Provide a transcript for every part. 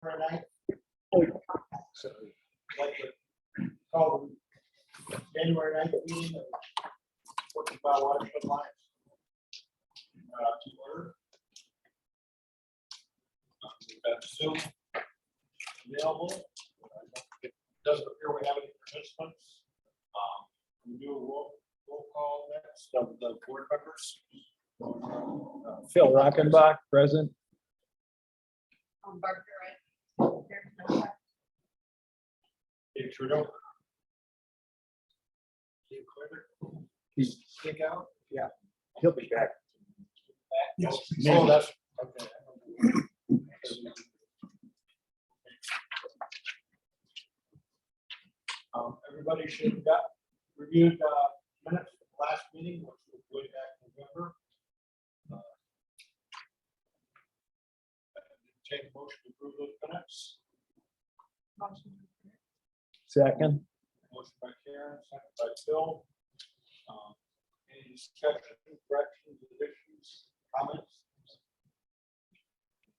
Night. So, I'd like to call the January 9th meeting of Mile Watershed Alliance to order. We've got Zoom available. It doesn't appear we have any participants. We do a roll call next of the board members. Phil Rockenbach, present. Barker, right? Dave Trudeau. Dave Clear. He's, Stick out. yeah, he'll be back. Yes. Oh, that's, okay. Everybody should have got reviewed minutes from the last meeting, which was way back in November. Take a motion to approve those minutes. Second. Motion by Karen, second by Phil. Any discussion, corrections, additions, comments?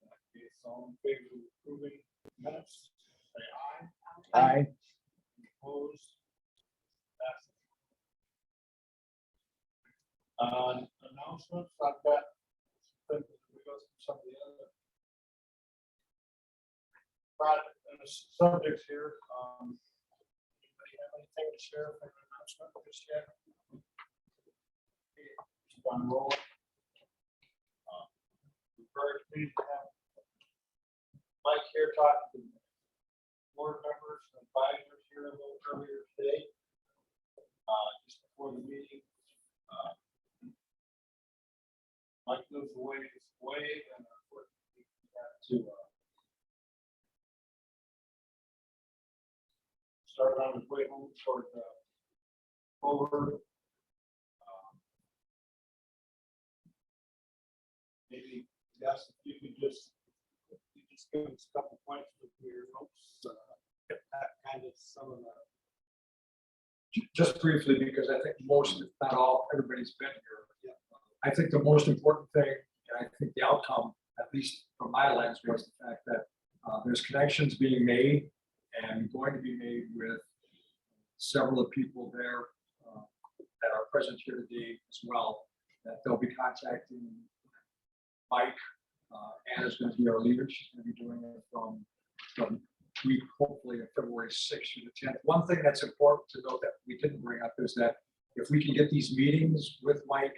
Okay, so in favor of approving minutes, say aye. Aye. Opposed? Announcements, I've got some of the other product and subjects here. Anybody have anything to share from the announcement just yet? Keep on rolling. We're very pleased to have Mike here talking to board members and advisors here a little earlier today. Just before the meeting. Mike moves away his way and unfortunately we have to start on his way home toward over. Maybe yes, if you could just give us a couple points with your notes, get that kind of some of the. Just briefly, because I think most, if not all, everybody's been here. I think the most important thing, and I think the outcome, at least from my lens, was the fact that there's connections being made and going to be made with several of the people there that are present here today as well, that they'll be contacting Mike. Anna's going to be our leader. She's going to be doing it from week, hopefully of February 6th through the 10th. One thing that's important to note that we didn't bring up is that if we can get these meetings with Mike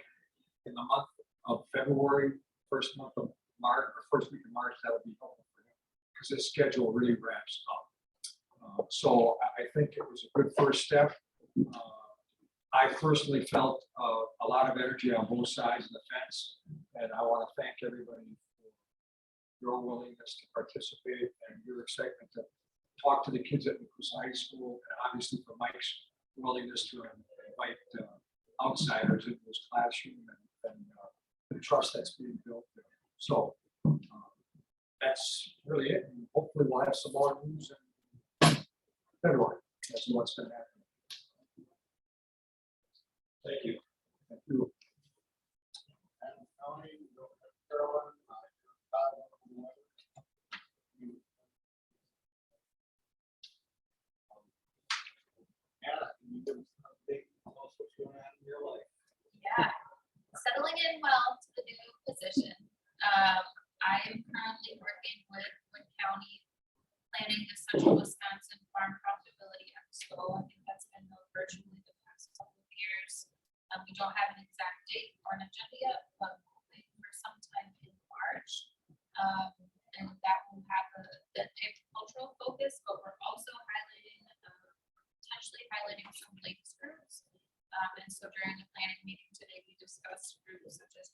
in the month of February, first month of March, or first week of March, that would be helpful for him because his schedule really ramps up. So I think it was a good first step. I personally felt a lot of energy on both sides of the fence, and I want to thank everybody for your willingness to participate and your excitement to talk to the kids at Nekoosa High School, and obviously for Mike's willingness to invite outsiders into his classroom and the trust that's being built there. So that's really it. And hopefully we'll have some more news in February. That's what's been happening. Thank you. Thank you. And Tony, Carolyn, Todd, Anna, can you give us an update on what's going on in your life? Yeah, settling in well to the new position. I am currently working with Wood County planning the Central Wisconsin Farm Profitability Expo. I think that's been held virtually the past couple of years. We don't have an exact date or an agenda yet, but we're hoping for sometime in March. And that will have an agricultural focus, but we're also highlighting, potentially highlighting some lakes groups. And so during the planning meeting today, we discussed groups such as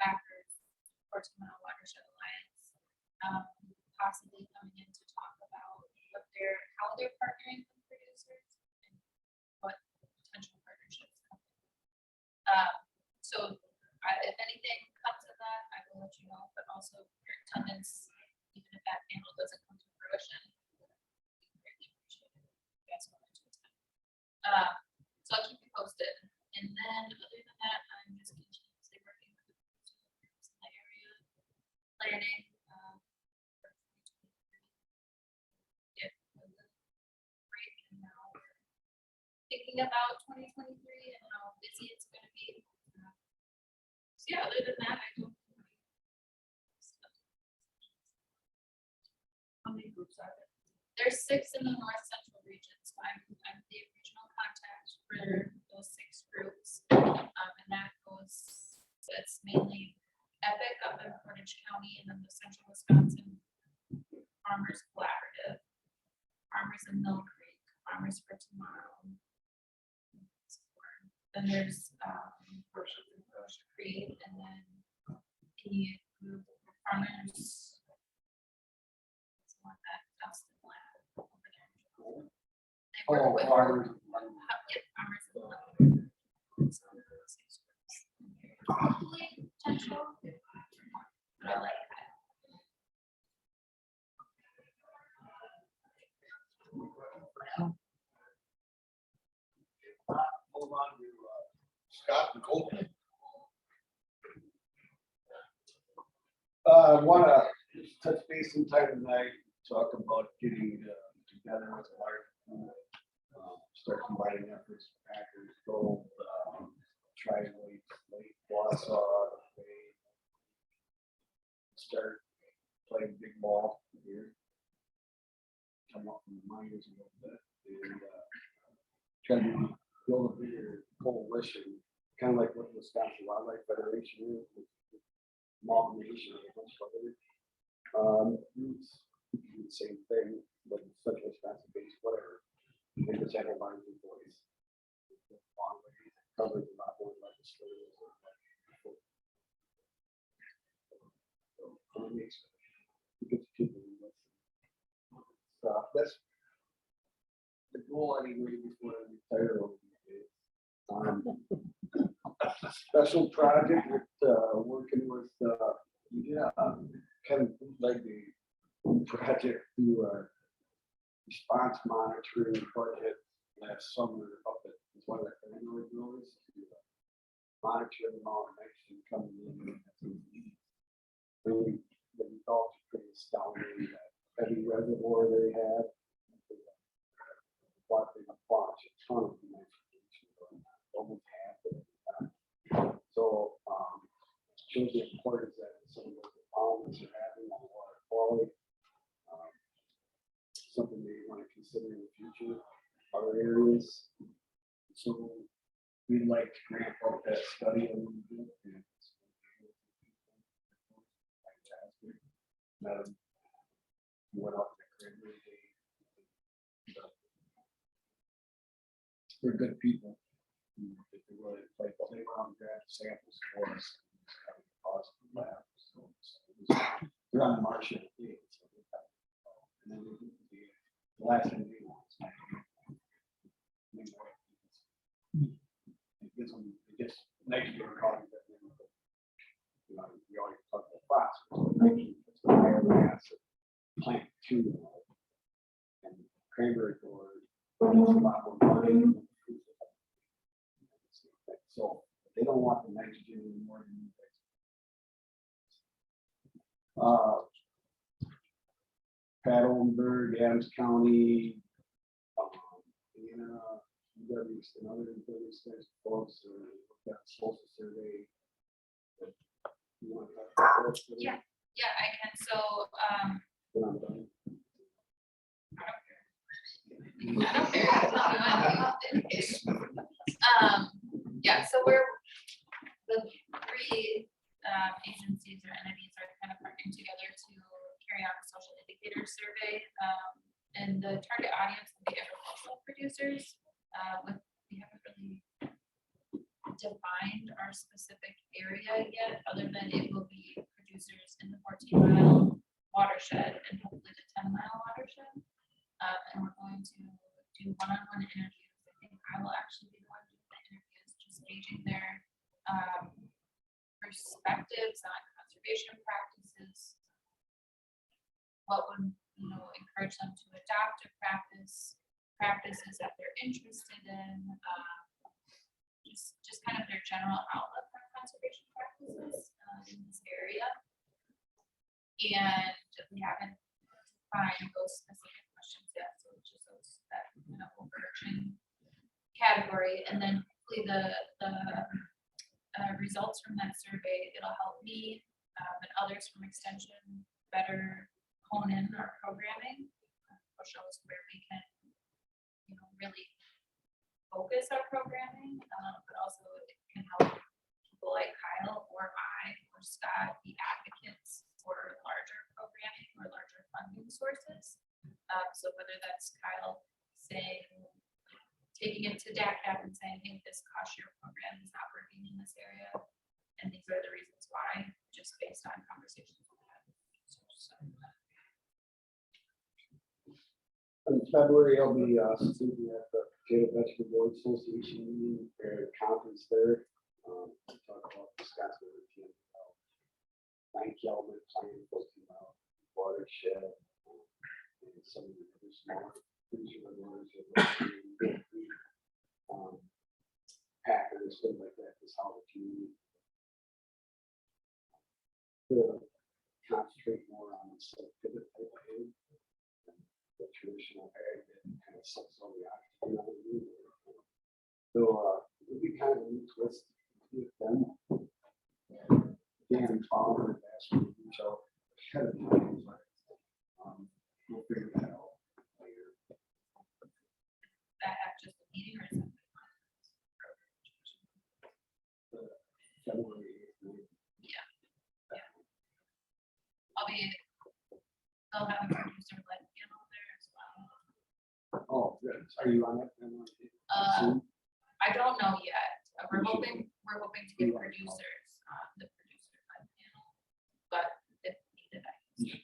Packers, Mile Watershed Alliance, possibly coming in to talk about how they're partnering with producers and what potential partnerships come. So if anything comes of that, I will let you know, but also your attendance, even if that panel doesn't come to fruition, we greatly appreciate it. You guys wanted to attend. So I'll keep you posted. And then other than that, I'm just continuously working with the groups in the area, planning for 2024. thinking about 2023 and how busy it's gonna be. So yeah, other than that, I don't. How many groups are there? There's 6 in the north central region, so I'm the regional contact for those 6 groups. And that goes, it's mainly Epic up in Portage County, and then the Central Wisconsin Farmers Collaborative, Farmers in Mill Creek, Farmers for Tomorrow. Then there's First Creek, and then the group Farmers. One that Dustin Lab over there. They work with. Farmers. Yep, Farmers in Mill. So, probably potential. But I like that. Hold on to Scott and Colton. I want to touch base sometime tonight, talk about getting together with a large group, start combining efforts, Packers, Gold, Tri-Lake, Lake, Wausau, start playing big ball here. Come up from the minors a little bit and try to build a bigger coalition, kind of like what the Wisconsin Wildlife Federation is. Amalgamation of a bunch of other groups, do the same thing, but Central Wisconsin based, whatever. They just have a large voice. Long way, covers a lot more legislators. So it makes it gets people to listen. So that's the goal anyway before I retire over these days. Special project with working with kind of like the project through response monitoring budget last summer up at one of the family growers to monitor the amount of nitrogen coming in. Really, the results are pretty astounding. That heavy reservoir they had, what they bunch a ton of nitrogen, almost half of it. So shows the importance that some of those problems are having on water quality. Something they want to consider in the future, other areas. So we'd like to ramp up that study a little bit. Went up to Cranberry Day. They're good people. They really play around and grab samples for us. So they're on the Martian. And then the last thing they want is it gives them, it gets nitrogen carbon. You know, we always talk about phosphorus. Nitrogen gets a higher mass of plant too. And cranberry gourd gets a lot more money. So they don't want the nitrogen anymore. Pat Oldenburg, Adams County, and other folks got a social survey. You want to talk about social survey? Yeah, I can. So When I'm done. I don't care. Yeah, so we're the 3 agencies or entities are kind of working together to carry out a social indicator survey. And the target audience will be agricultural producers. We haven't really defined our specific area yet, other than it will be producers in the 14-mile watershed and hopefully the 10-mile watershed. And we're going to do one-on-one interviews. I think I will actually be the one doing the interviews, just gauging their perspectives on conservation practices. What would encourage them to adopt a practices that they're interested in, just kind of their general outlook on conservation practices in this area. And we haven't defined those specific questions yet, so it's just those that overarching category, and then hopefully the results from that survey, it'll help me and others from Extension better hone in our programming, push us where we can, really focus our programming, but also it can help people like Kyle or I or Scott be advocates for larger programming or larger funding sources. So whether that's Kyle saying, taking it to DACAP and saying, hey, this cost share program is not working in this area, and these are the reasons why, just based on conversations we've had. In February, I'll be speaking at the Potato Vegetable Board Association meeting, or conference there. Talk about Wisconsin routine, Mike Kelman, Plan 14 Mile Watershed, and some of the other smaller regional ones, Packers, things like that, is how the community will concentrate more on the pivot type of aid. The traditional ag that kind of sucks all the oxygen. So it'd be kind of a new twist with them. Dan Fowler asked me to reach out ahead of time, but we'll figure that out later. That have just a meeting or something? February 8th. Yeah. They'll have a producer-led panel there as well. Oh, good. Are you on that? I don't know yet. We're hoping to get producers on the producer-led panel, but if needed, I can.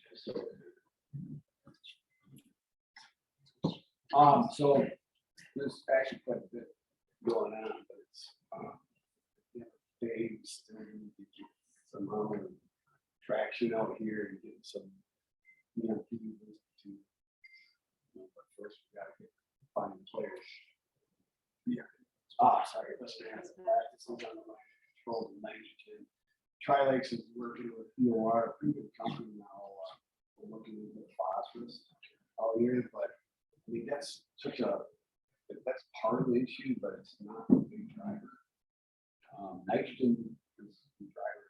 So there's actually quite a bit going on, but it's they still need to get some traction out here and get some people to. But first we gotta find the players. Yeah. Sorry, let's answer that. This is under my control of nitrogen. Tri-Lakes is working with a pretty good company now. We're looking at the phosphorus out here, but I mean that's part of the issue, but it's not a big driver. Nitrogen is the driver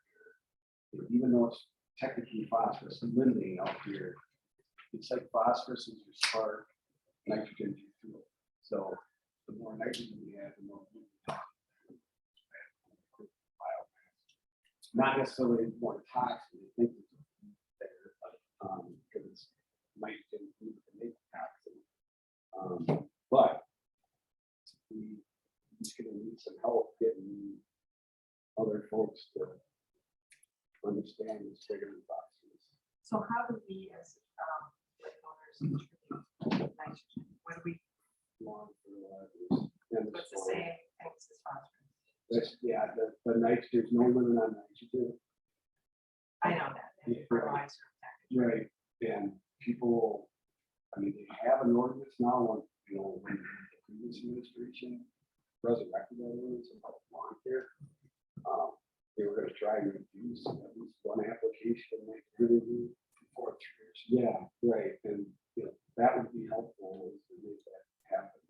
here. Even though it's technically phosphorus limiting out here, it's like phosphorus is your spark, nitrogen is your fuel. So the more nitrogen we have, the more we talk. Not necessarily more toxic. I think it's better, but because it's nitrogen to make toxic. But we just gonna need some help getting other folks to understand this bigger boxes. So how do we as owners contribute nitrogen? What do we, Lawn fertilizers. And what's the soil. same things as phosphorus? The nitrogen, there's no limit on nitrogen. I know that. And Yeah, fertilizer. Right, and people, I mean, they have an ordinance now, when when the previous administration resurrected that ordinance about lawn care. They were gonna try to reduce at least one application, like really for 3 years. Yeah, right, and that would be helpful to make that happen.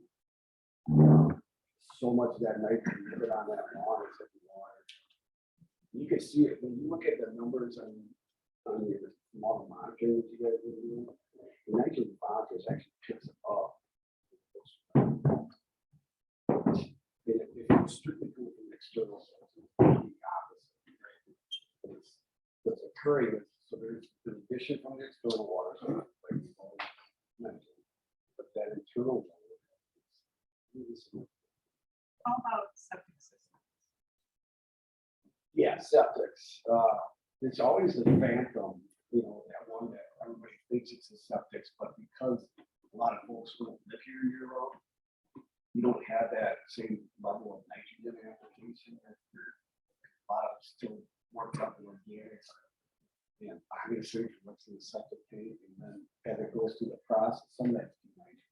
So much of that nitrogen you put on that lawn is in the water. You can see it when you look at the numbers on your model monitoring that you guys are doing. The nitrogen phosphorus actually picks it up. If you strictly go from external sources, it's the opposite. Right? What's occurring is, so there's an addition from the external water source, like we always mentioned, but that internal water is really small. How about septic systems? Yeah, septics. It's always the phantom, that one that everybody thinks it's a septics, but because a lot of folks don't live here year round, you don't have that same level of nitrogen application. A lot of still worked up in organics. And obviously, what's in the septic tank, and then as it goes through the process, some of that's nitrogen.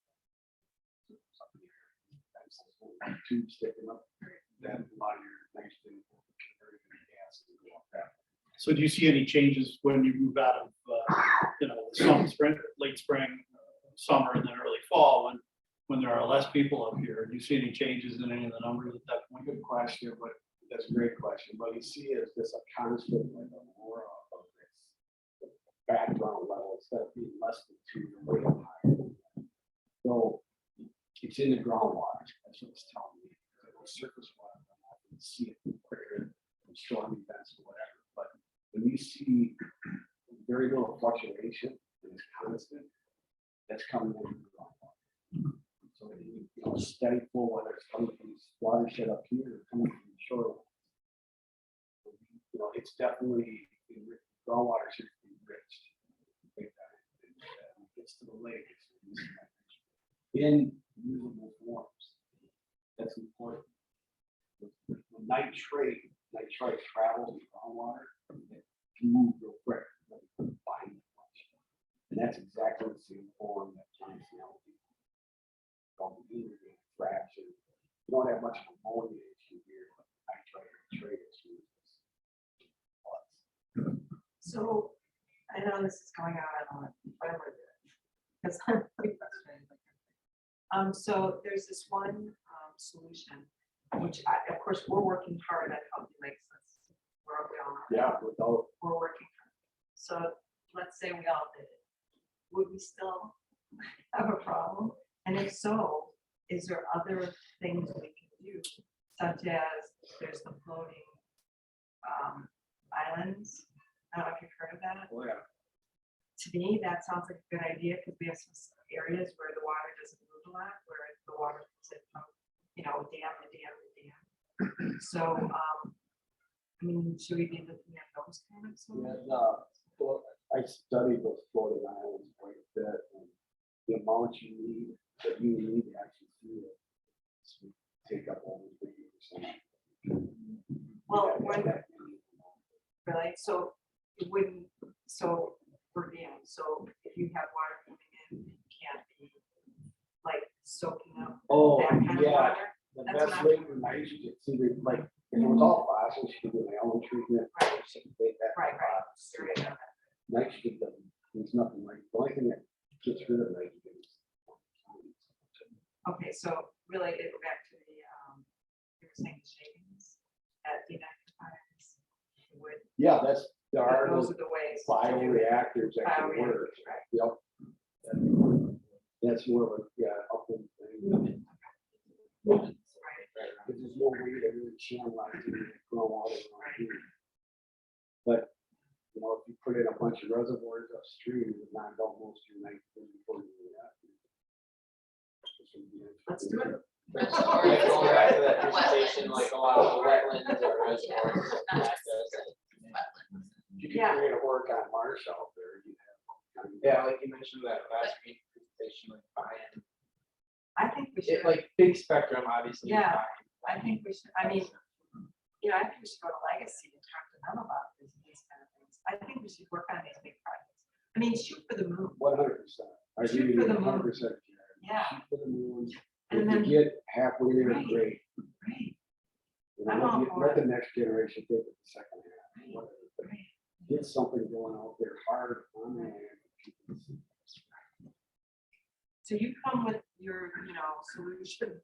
Tube sticking up, then a lot of your nitrogen converted into gas and go up that. So do you see any changes when you move out of, some spring, late spring, summer, and then early fall, when when there are less people up here, do you see any changes in any of the numbers at that point? Good question, but that's a great question. What you see is this a constant like a aura of this background level instead of being less than 2 or way up higher. So it's in the groundwater. That's what it's telling me. The surface water, I can see it quicker from storm events or whatever. But when you see very little fluctuation and it's constant, that's coming in the groundwater. So steady flow, whether it's coming from this watershed up here or coming from the shore. It's definitely groundwater should be enriched. It gets to the lake in usable forms. That's important. When nitrate travels in groundwater, it can move real quick. Bind much. And that's exactly the same form that plants and algae. Fraction. You don't have much of a ammonia issue here, but nitrate issue. So I know this is going on, but I'm gonna do it because I'm pretty frustrated. So there's this one solution, which of course we're working hard at helping make sense. We all are. Yeah, without We're working hard. So let's say we all did it. Would we still have a problem? And if so, is there other things we can do, such as there's the floating islands? I don't know if you've heard of that. oh yeah. To me, that sounds like a good idea because we have some areas where the water doesn't move a lot, where the water is from, dam to dam to dam. So, I mean, should we be looking at those kind of solutions? Well, I studied those floating islands quite a bit, and the amount you need to actually do it, take up only 50%. Well, really, so it wouldn't, so for dam, so if you have water coming in, it can't be like soaking up Oh, that kind of yeah. water. The That's best what way for nitrogen, see, like, if it was all phosphorus, you could do an alum treatment. Right. so you take that Right. phosphorus. Right. Nitrogen doesn't, there's nothing like, the only thing that gets rid of nitrogen is. Okay, so really, it go back to the, you were saying the shavings at the deactifiers would, Yeah, there are those those are the ways. to do it. bioreactors that can work. Bioreactors, right. Yep. That's where, up in. Right. Because there's no way to really channelize it and grow water around here. But, if you put in a bunch of reservoirs upstream, it would knock out most of your nitrogen before you do that. Let's do it. Like going back to that presentation, like a lot of the wetlands or reservoirs. You can create a work on marsh out there. Yeah, like you mentioned that last week presentation, like buy-in. I think we should. It like big spectrum, obviously. Yeah. I think we should, I think we should go to Legacy and talk to them about these kind of things. I think we should work on these big projects. I mean, shoot for the moon. 100%. I Shoot agree for with the you moon. 100%. Yeah. Shoot for the moon. And If then, you get halfway there, Right. great. great, Let I'm all for let it. the next generation take it the second half. Whatever. But great. Get something going out there hard on the land. So you come with your, solution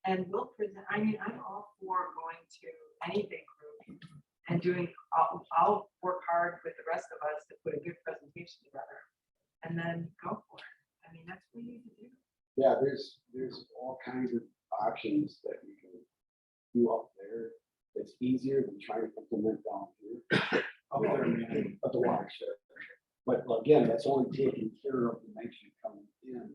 and we'll present, I'm all for going to any big group and I'll work hard with the rest of us to put a good presentation together and then go for it. I mean, that's what we need to do. Yeah, there's all kinds of options that you can do up there. It's easier than trying to implement down here. Up there, at the watershed. But again, that's only taking care of the nitrogen coming in.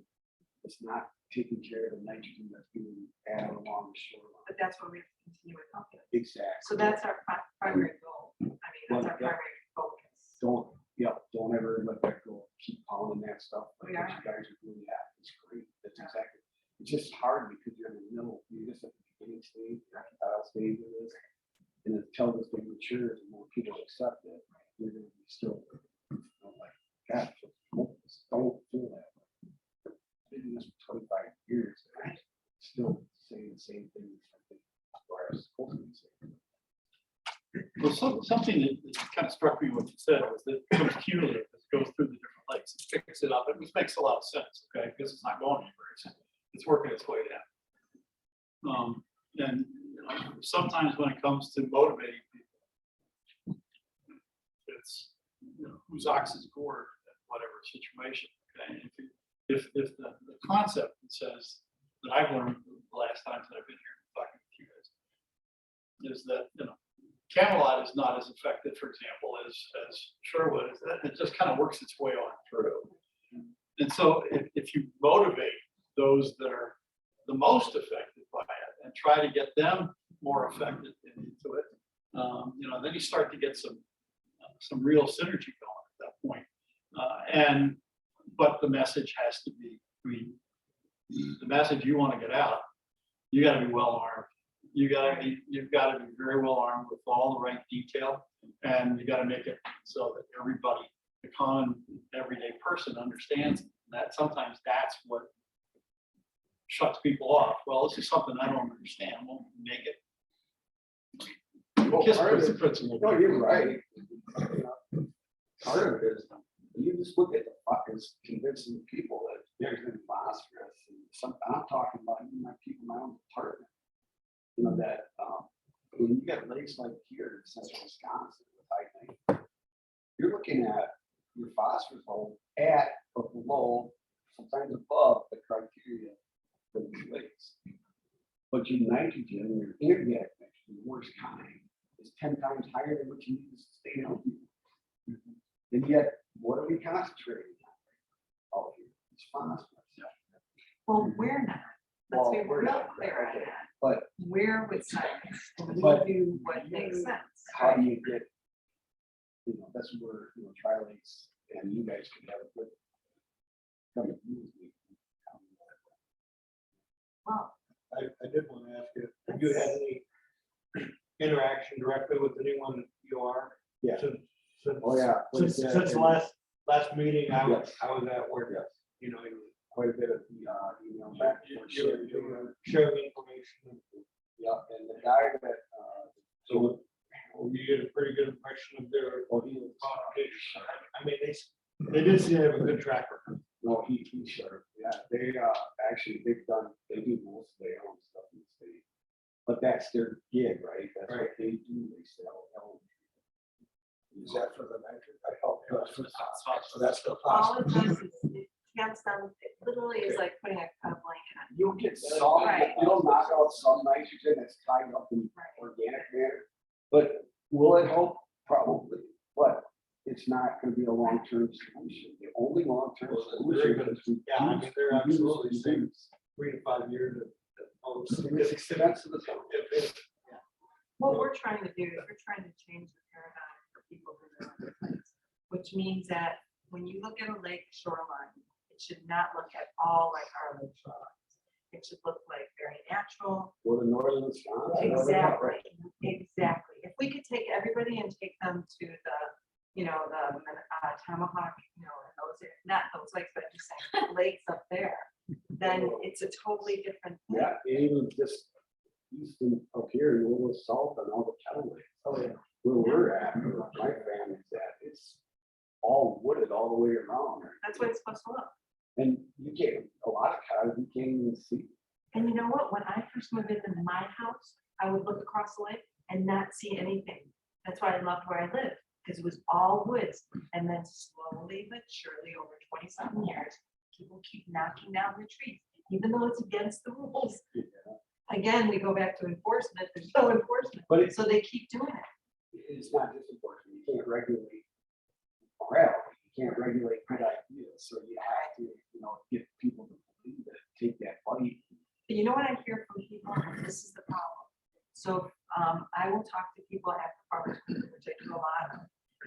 It's not taking care of the nitrogen that's being added along the shoreline. But that's what we have to continue with. Exactly. So that's our primary goal. I mean, that's our Yeah. primary focus. Don't ever let that go. Keep pounding that stuff. Like We what are. you guys are doing, yeah, it's great. That's exactly. It's just hard because you're in the middle, you're just at the beginning stage, stage of this. And until this thing matures and more people accept it, you're gonna be still, like, gosh, don't feel that way. I've been doing this for 25 years, and I'm still saying the same things I think where I was supposed to be saying. Well, something that kind of struck me what you said was that it becomes cumulative as it goes through the different lakes. It picks it up, which makes a lot of sense, okay, because it's not going anywhere. it's working its way down. And you know, sometimes when it comes to motivating people, it's, you know, whose ox is gored, whatever situation. Okay? If the concept that says that I've learned the last times that I've been here talking with you guys is that, you know, Camelot is not as effective, for example, as Sherwood is. That it just kind of works its way on through. And so if you motivate those that are the most affected by it and try to get them more affected into it, you know, then you start to get some real synergy going at that point. But the message has to be, I mean, the message you want to get out, you got to be well armed. You've got to be very well armed with all the right detail, and you got to make it so that everybody, the common everyday person, understands that. Sometimes that's what shuts people off. Well, this is something I don't understand. We'll make it. Well, Just part of the it- principle. No, you're right. Part of it is, you just look at the fuckers convincing people that there's been phosphorus and something, I'm talking about even my people in my own department. You know, that, when you get lakes like here in central Wisconsin, I think, you're looking at your phosphorus level at or below, sometimes above the criteria for these lakes. But your nitrogen, your inorganic mixture, the worst kind, is 10 times higher than what you need to stay healthy. And yet, what are we concentrating on? Oh, it's phosphorus. Well, we're not. Let's be Well, we're real not, clear on okay. that. But We're with science, and we But do what makes sense. how do you get, you know, that's where, you know, Tri-Lakes and you guys can have a good. come and use me. Well, I did want to ask you, have you had any interaction directly with anyone that you are? Yeah. Since Oh, yeah. since the last meeting, I was at work, Yes. you know, Quite a bit of, email back. and forth, sharing. sharing information. Yeah, and the guy that, So you get a pretty good impression of their communication. I mean, they did seem to have a good track record. no, he sure, yeah, they, actually, they do most of their own stuff in the state. But that's their gig, right? That's what they do, they sell elementary. Is that for the nitrogen? I help. So that's the all it does is, it camps down, it literally is like putting a blanket on. You'll get some, Right. you'll knock out some nitrogen that's tied up in Right. organic matter. But will it help? Probably, but it's not gonna be a long-term solution. The only long-term solution is to. Yeah, I mean, they're reduce absolutely the saying use. 3 to 5 years of. It's expensive as hell. What we're trying to do is we're trying to change the paradigm for people who live on the lakes, which means that when you look at a lake shoreline, it should not look at all like our lake shorelines. It should look like very natural. Or the northern Wisconsin. Exactly, exactly. If we could take everybody and take them to the, you know, the Tomahawk, you know, and those, not those lakes, but just saying lakes up there, then it's a totally different thing. Yeah, even just eastern up here, a little south and all the cattle lakes. Oh, yeah. Where we're at, where my family's at, it's all wooded all the way around. That's what it's supposed to look. And you can't, a lot of cows, you can't even see. And you know what? When I first moved into my house, I would look across the lake and not see anything. That's why I loved where I lived, because it was all woods. And then slowly but surely, over 20-something years, people keep knocking down the trees, even though it's against the rules. Again, we go back to enforcement. There's no enforcement. But it's, So they keep doing it. it's not just enforcement. You can't regulate morality. You can't regulate good ideas. So you have to, you know, get people to believe it, take that bite. But you know what I hear from people? This is the problem. So I will talk to people at the farmers market, which I do a lot of,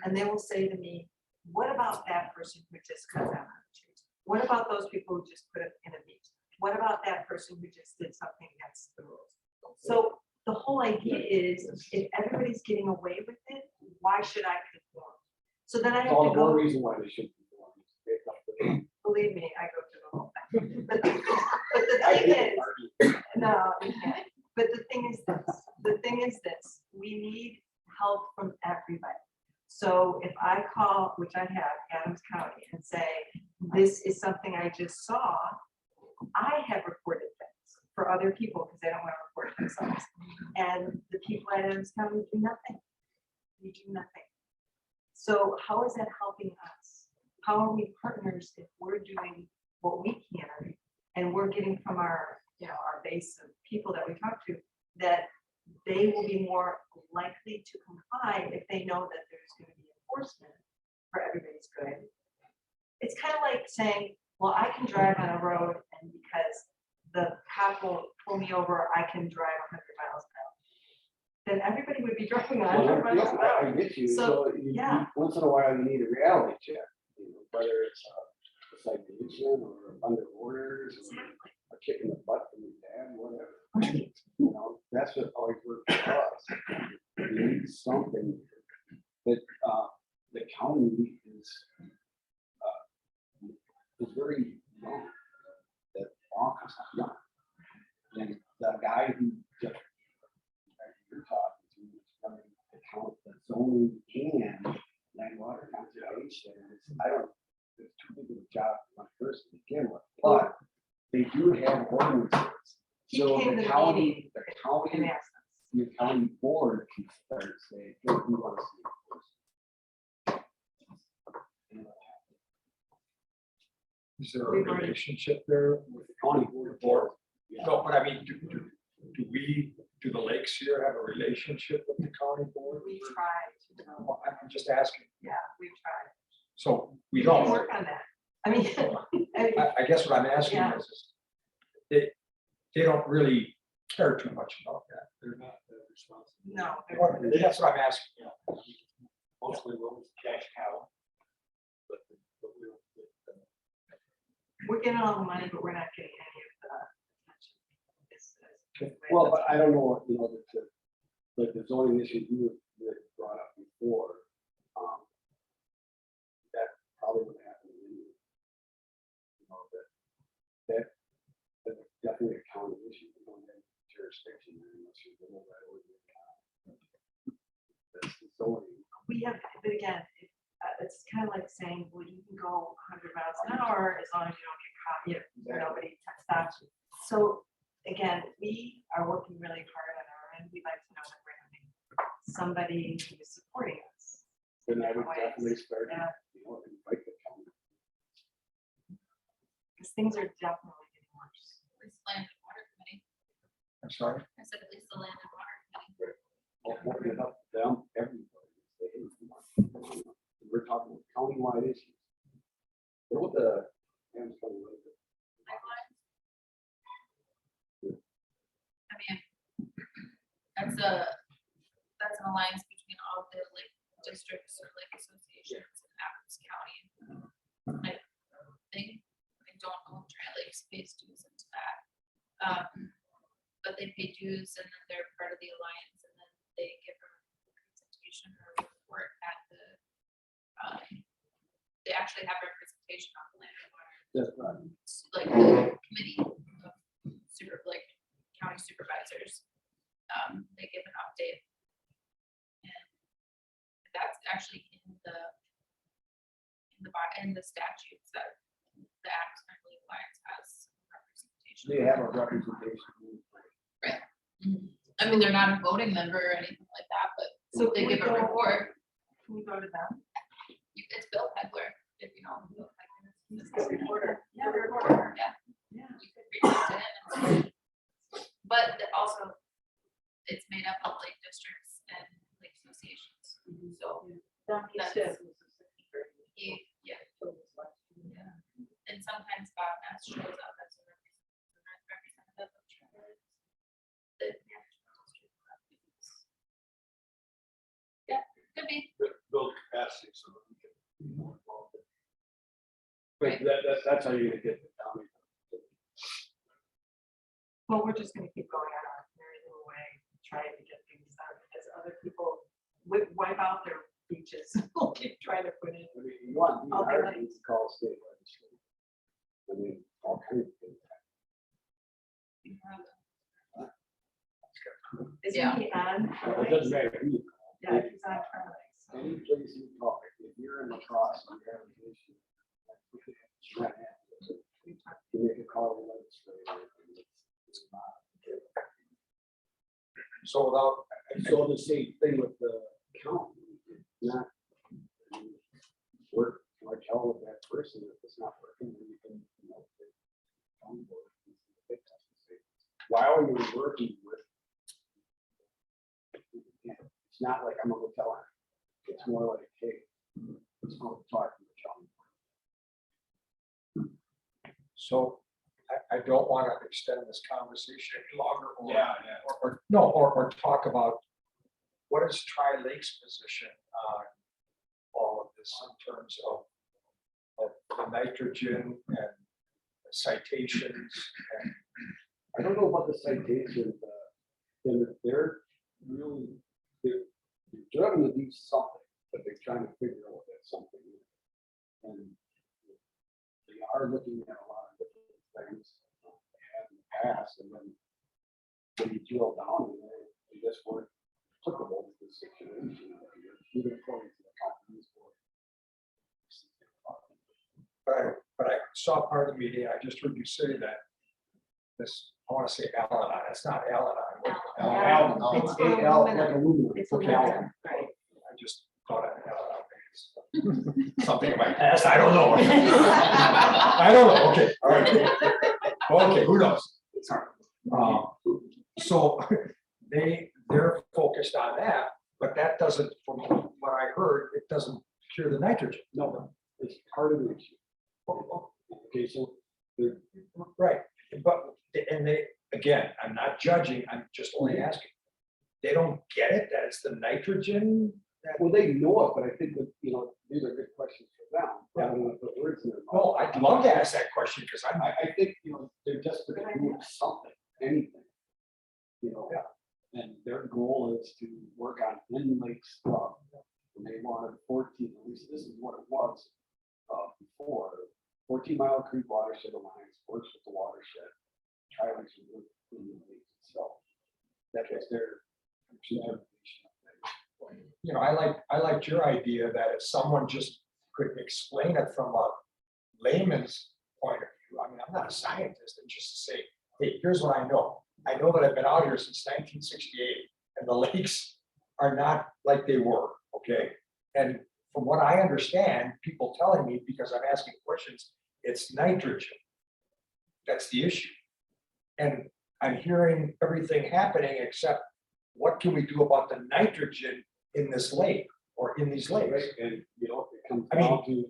and they will say to me, what about that person who just cut down on the trees? What about those people who just put it in a beach? What about that person who just did something against the rules? So the whole idea is, if everybody's getting away with it, why should I conform? So then I have All to the more go, reason why they shouldn't be doing this. Pick up the- believe me, I go through the whole thing. But the I thing hate is, arguing. no, you can't. But the thing is this, we need help from everybody. So if I call, which I have, Adams County, and say, this is something I just saw, I have reported things for other people because they don't want to report themselves. And the people at Adams County do nothing. We do nothing. So how is that helping us? How are we partners if we're doing what we can and we're getting from our, our base of people that we talk to, that they will be more likely to comply if they know that there's going to be enforcement for everybody's good. It's kind of like saying, well, I can drive on a road and because the cop will pull me over, I can drive 100 miles an hour. Then everybody would be driving 100 miles an hour. I get you. So, So you, yeah. once in a while you need a reality check, whether it's a citation or under orders or a kick in the butt from your dad, whatever. That's what always works for us. You need something that the county is very young. That office is young. And the guy who just you're talking to is running the count, the zoning and land water conservation. I don't, it's too big of a job for one person to begin with, but they do have ordinances. He So came to the the county, meeting the and county, asked us. the county board can start saying, hey, we want to see it first. Is there a relationship there with the county board? No, but I mean, do we, do the lakes here have a relationship with the county board? We tried to, Oh, I'm just asking. yeah, we've tried. So we We can don't. work on that. I mean, I guess what I'm asking Yeah. is they don't really care too much about that. They're not responsible. no. Well, that's what I'm asking. Mostly what was cash cow. But we don't get, We're getting all the money, but we're not getting any of the attention. Well, but I don't know, like the zoning issue you had brought up before, that probably would happen. That's definitely a county issue. You don't have jurisdiction unless you're the right order. That's the zoning. We have, but again, it's kind of like saying, well, you can go 100 miles an hour as long as you don't get caught, nobody stops you. So again, we are working really hard on our end. We'd like to know that we're having somebody who is supporting us. Then I would definitely start, Yeah. invite the county. Because things are definitely getting worse. At least land and water committee. I'm sorry. I said at least the land and water committee. Open it up to them, everybody. Say, hey, come on. We're talking countywide issues. What the? Pipelines. I mean, that's an alliance between all the lake districts or lake associations in Adams County. I think, I don't know if Dry Lakes pays dues into that. But they pay dues and then they're part of the alliance and then they give a presentation or report at the, they actually have representation on the land and water. That's right. Like the committee of like county supervisors, they give an update. And that's actually in the statutes that the Adams County Alliance has representation. They have a representation. Right. I mean, they're not a voting member or anything like that, but So they can we give a go- report. Can we go to them? It's Bill Pegler, if you know. Bill Pegler. He's the reporter. Yeah, the reporter. Yeah. Yeah. You could reach out to him. But also, it's made up of lake districts and lake associations. So That's- yeah. And sometimes Bob Ness shows up as a representative of Charlotte. Yeah, could be. build capacity so that we can be more involved. But that's how you're gonna get the county. Well, we're just gonna keep going on our merry little way, trying to get things done, as other people wipe out their beaches. We'll keep trying to put in. I mean, you want I'll be DNR like- to call state legislature. I mean, all kinds of things. Isn't Yeah. he on? It doesn't matter who you call. Yeah, he's on Fairlight, so. Any place you talk, if you're in the cross and you have an issue. You might have to make a call to the legislature. So without, So the same thing with the county, not work, like hell with that person, if it's not working, then you can, you know. the county board can fix it and say, while you're working with. It's not like I'm gonna tell her, it's more like, hey, let's go talk to the county. so I don't want to extend this conversation any longer. Yeah. Or talk about what is Tri-Lakes' position on all of this in terms of the nitrogen and citations and. I don't know about the citations, and they're really, they're trying to do something, but they're trying to figure out what that something is. And they are looking at a lot of different things they have in the past, and then when you drill down in there, they just weren't applicable to the situation. Even according to the company's board. But I saw part of the meeting, I just heard you say that this, I want to say Al-Anon, it's not Al-Anon. Al-Anon. It's for AL, like aluminum. aluminum. It's Okay. aluminum, right. I just thought I had something in my past, I don't know. I don't know, okay, all right. Okay, who knows? So they're focused on that, but that doesn't, from what I heard, it doesn't cure the nitrogen. No, it's part of the issue. Okay, so they're Right, but, and they, again, I'm not judging, I'm just only asking. They don't get it, that it's the nitrogen that. well, they know it, but I think that, you know, these are good questions for them. I don't want to put words in their mouth. No, I'd love to ask that question, because I'm, I think, you know, they're just doing something, anything. You know, and their goal is to work on in-lake stuff. And they wanted 14, at least this is what it was before. 14 Mile Creek Watershed Alliance works with the watershed. Tri-Lakes in the lake itself. That was their interpretation of things. you know, I liked your idea that if someone just could explain it from a layman's point of view, I mean, I'm not a scientist, and just to say, hey, here's what I know. I know that I've been out here since 1968, and the lakes are not like they were, okay? And from what I understand, people telling me, because I'm asking questions, it's nitrogen. That's the issue. And I'm hearing everything happening except what can we do about the nitrogen in this lake or in these lakes? Right, and you know, it comes I mean- down to,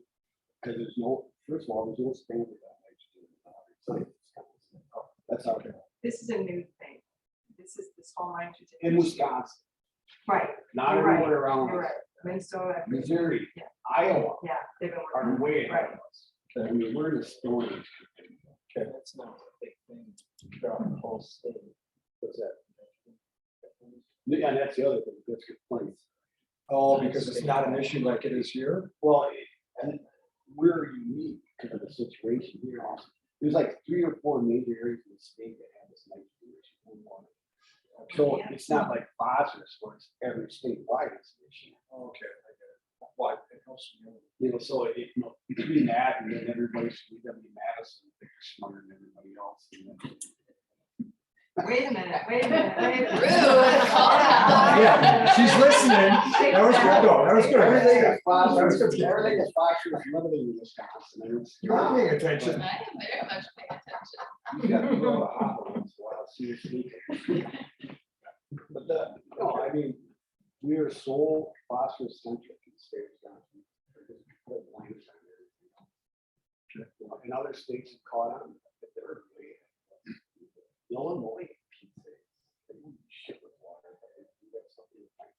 because there's no, first of all, there's no standard on nitrogen. That's how it is. This is a new thing. This is this whole nitrogen. In Wisconsin, Right, not You're right, everywhere around you're us. right. Minnesota. Missouri, Yeah. Iowa Yeah, they've been are working. way ahead Right. of us. I mean, we're in a story. Okay, that's not a big thing throughout the whole state. What's that? Yeah, and that's the other thing, that's a good point. Oh, because it's not an issue like it is here? Well, and we're unique because of the situation here. There's like 3 or 4 major areas in the state that have this nitrogen issue. So it's not like phosphorus where it's every statewide it's an issue. Okay, I get it. Why? It helps me. You know, so it, you know, between that and then everybody's, we got to be Madison, they're smarter than everybody else. And then- Wait a minute, wait a minute. Yeah, she's listening. That was good though, that was good. Everything is That was phosphorus, good. everything is phosphorus limited in Wisconsin. and it's- You are paying attention. I am very much paying attention. You got to go to Iowa once in a while, see what's leaking. But no, I mean, we are so phosphorus centric in the state of Wisconsin. We're just put blanks on everything. You know, and other states have caught on, but they're way ahead. Illinois, they don't shit with water, but they do that something like,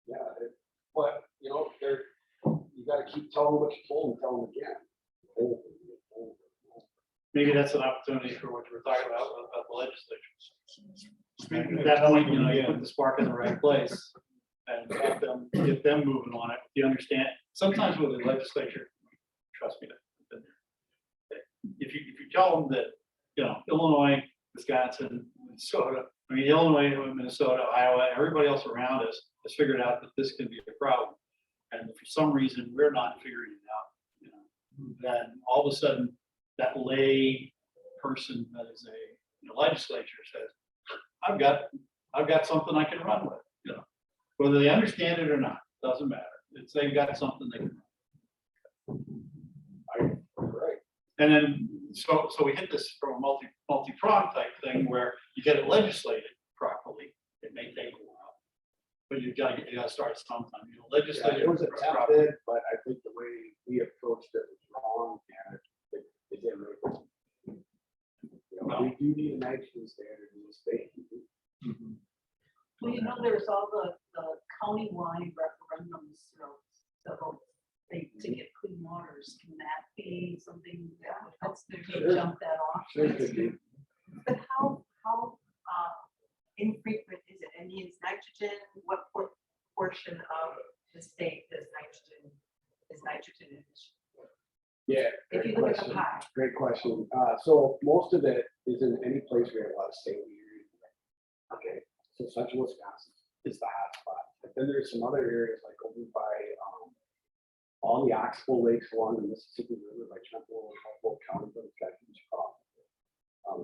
yeah, but, you know, you gotta keep telling what you told and tell them again. Over and over and over. Maybe that's an opportunity for what you were talking about the legislature. At that point, you know, you put the spark in the right place and get them moving on it. You understand, sometimes with the legislature, trust me, I've been there. If you tell them that, you know, Illinois, Wisconsin, Minnesota, I mean, Illinois, Minnesota, Iowa, everybody else around us has figured out that this can be a problem. And for some reason, we're not figuring it out, you know, then all of a sudden, that lay person that is a legislature says, I've got something I can run with, whether they understand it or not, doesn't matter. It's, they've got something they can run. Right. And then, so we hit this from a multi-pronged type thing where you get it legislated properly. It may take a while, but you gotta start sometime, Yeah, legislate. it was attempted, but I think the way we approached it was wrong, and it didn't make it. We do need a nitrogen standard in the state. Well, there's all the county-wide referendums, several states to get clean waters. Can that be something that would help Sure. jump that off? Sure could be. But how infrequent is it? I mean, is nitrogen, what portion of the state is nitrogen emission? Yeah. If you great look at the question. pie. Great question. So most of it is in any place where you have a lot of state areas. Okay, so central Wisconsin is the hot spot. But then there's some other areas like over by all the Oxbow lakes along the Mississippi River, like Trumbull and Humboldt County, but it's got a huge problem.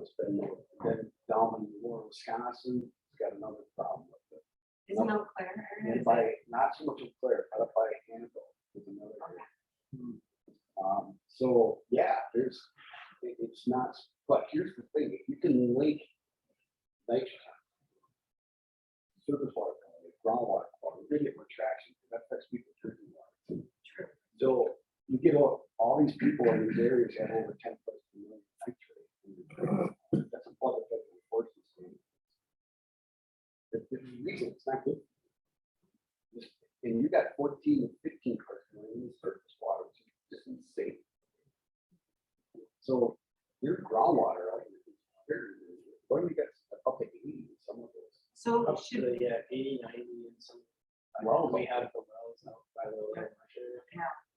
It's been then down in lower Wisconsin, it's got another problem with it. Isn't Eau Claire area? And by not so much of Claire, but up by Hannibal is another area. So yeah, it's not, but here's the thing, if you can link nitrogen, surface water quality, groundwater quality, you're gonna get more traction, that affects people drinking water. True. So you get all these people in these areas that have over 10 parts per million nitrate. That's a plug effect of the forces. There's a reason it's not good. And you got 14 to 15 parts per million in surface water, which is just insane. So your groundwater, what do you got up to 80 in some of those? So Up should, to, 80, 90 and some. Well, We have the wells out by the way.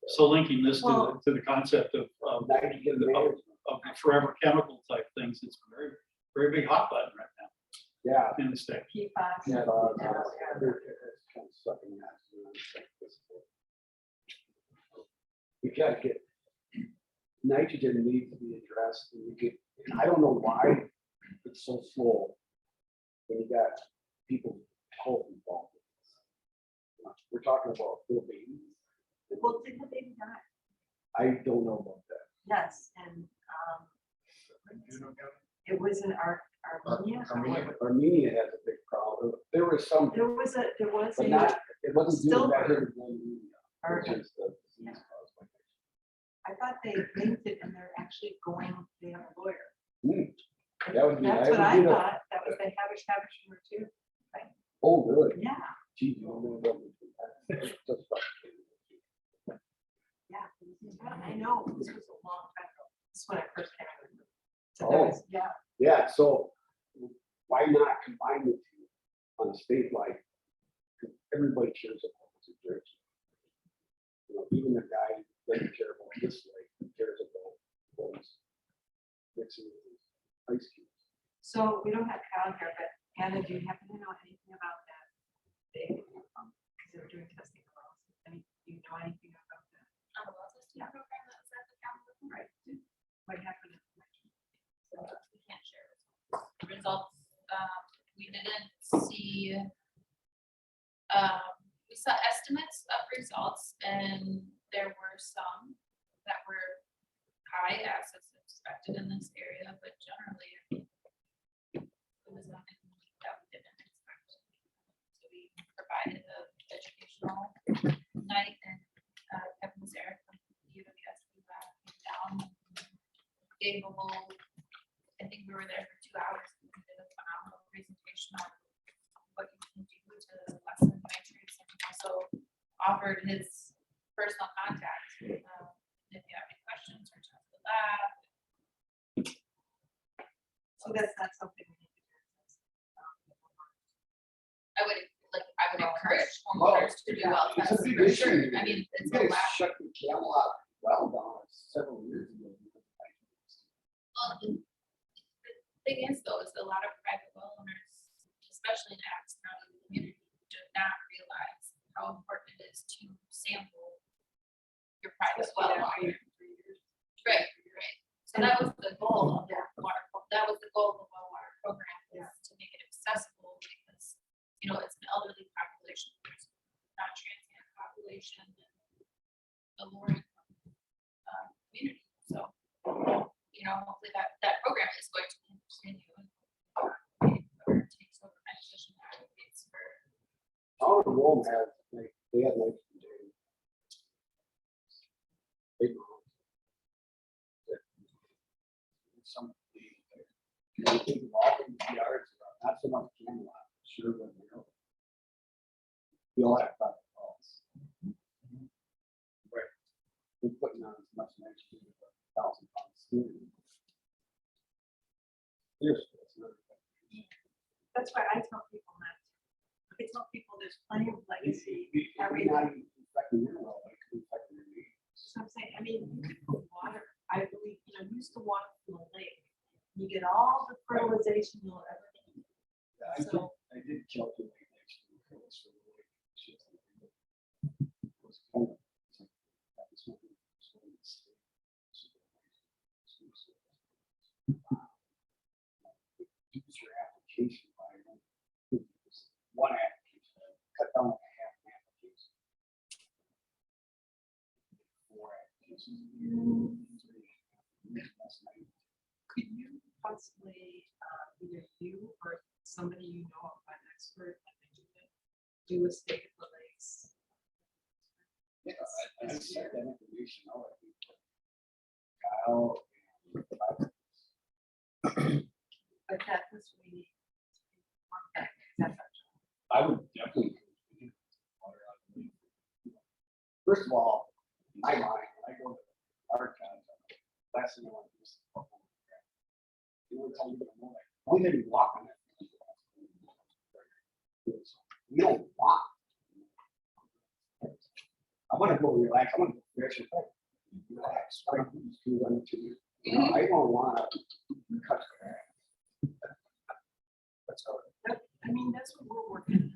So linking this Well- to the concept of Nitrogen management. of forever chemical type things, it's a very, very big hot button right now Yeah. in the state. PFAS. Yeah, Yeah. it's kind of sucking that. We gotta get, nitrogen needs to be addressed, and I don't know why it's so slow. When you got people health involved. We're talking about little babies. Well, didn't the baby die? I don't know about that. Yes, and it was in Armenia. Armenia has a big problem. There was some, There was but a, not, it wasn't due to Still- that herd anemia, Or- which is the disease caused by I thought they linked it and they're actually going, they have a lawyer. nitrogen. That would be. That's that what would I be the- thought, that was the Havish too. Oh, really? Yeah, Gee, you don't know about me. That's just like- yeah, I know, this was a long time ago, this is when I first came. So Oh. there was, yeah, Yeah, so why not combine the two on a statewide? Because everybody cares about what's in church. Even the guy who doesn't care about this way, he cares about what's mixing with his ice cubes. so we don't have Kyle here, but Anna, do you happen to know anything about that? Because they were doing testing. Do you know anything about that? Well testing program that was at the county. Right. What happened? So we can't share results. We didn't see, we saw estimates of results and there were some that were high as is expected in this area, but generally it was nothing that we didn't expect. So we provided the educational night and Kevin was there from UWS came down, gave a whole, I think we were there for 2 hours. And we did a phenomenal presentation on what you can do to lessen nitrates, and also offered his personal contact. If you have any questions, reach out to the lab. So that's not something we need to do. I would encourage Well, homeowners to do well it's a tests big for issue. sure. I mean, You it's a guys lab. shut the Camelot well down several years ago. Well, the thing is though, is a lot of private well owners, especially in Adams County community, do not realize how important it is to sample your private well water. Right. So that was the goal of that water goal of the well water program is to make it accessible because, you know, it's an elderly population, there's not transient population, and a lower income community. So, you know, hopefully that program is going to continue. Whoever takes over my position advocates for. Town of Rome had, they had like. Some of the, I think walking yards, not so much Camelot, sure, but you know. We all have private calls. Right. We're putting on as much next year, £1,000 student. Here's. That's why I tell people that. I tell people there's plenty of legacy. Every night, affecting your well, it could affect your needs. So I'm saying, I mean, you can put water, I believe, you know, use the water from the lake. You get all the fertilization you'll ever need. Yeah, So- I did calculate next year. It was sort of like, shit, it was kind of, that was what we- so we stayed. Use your application by 50%. One application, cut down to half an application. 4 applications. That's nice. Could you possibly, either you or somebody you know of, an expert, do a state of the lakes? Yeah, I sent that information out. I think, Kyle. But that was really. That's our job. I would definitely. First of all, in my mind, when I go to archives, last thing I want to do is. You know, tell you that I'm like, oh, maybe walk on it. You don't walk. I want to go relax. I want to go fresh and relax. I don't want to run into you. You know, I don't want to cut grass. That's all. I mean, that's what we're working on.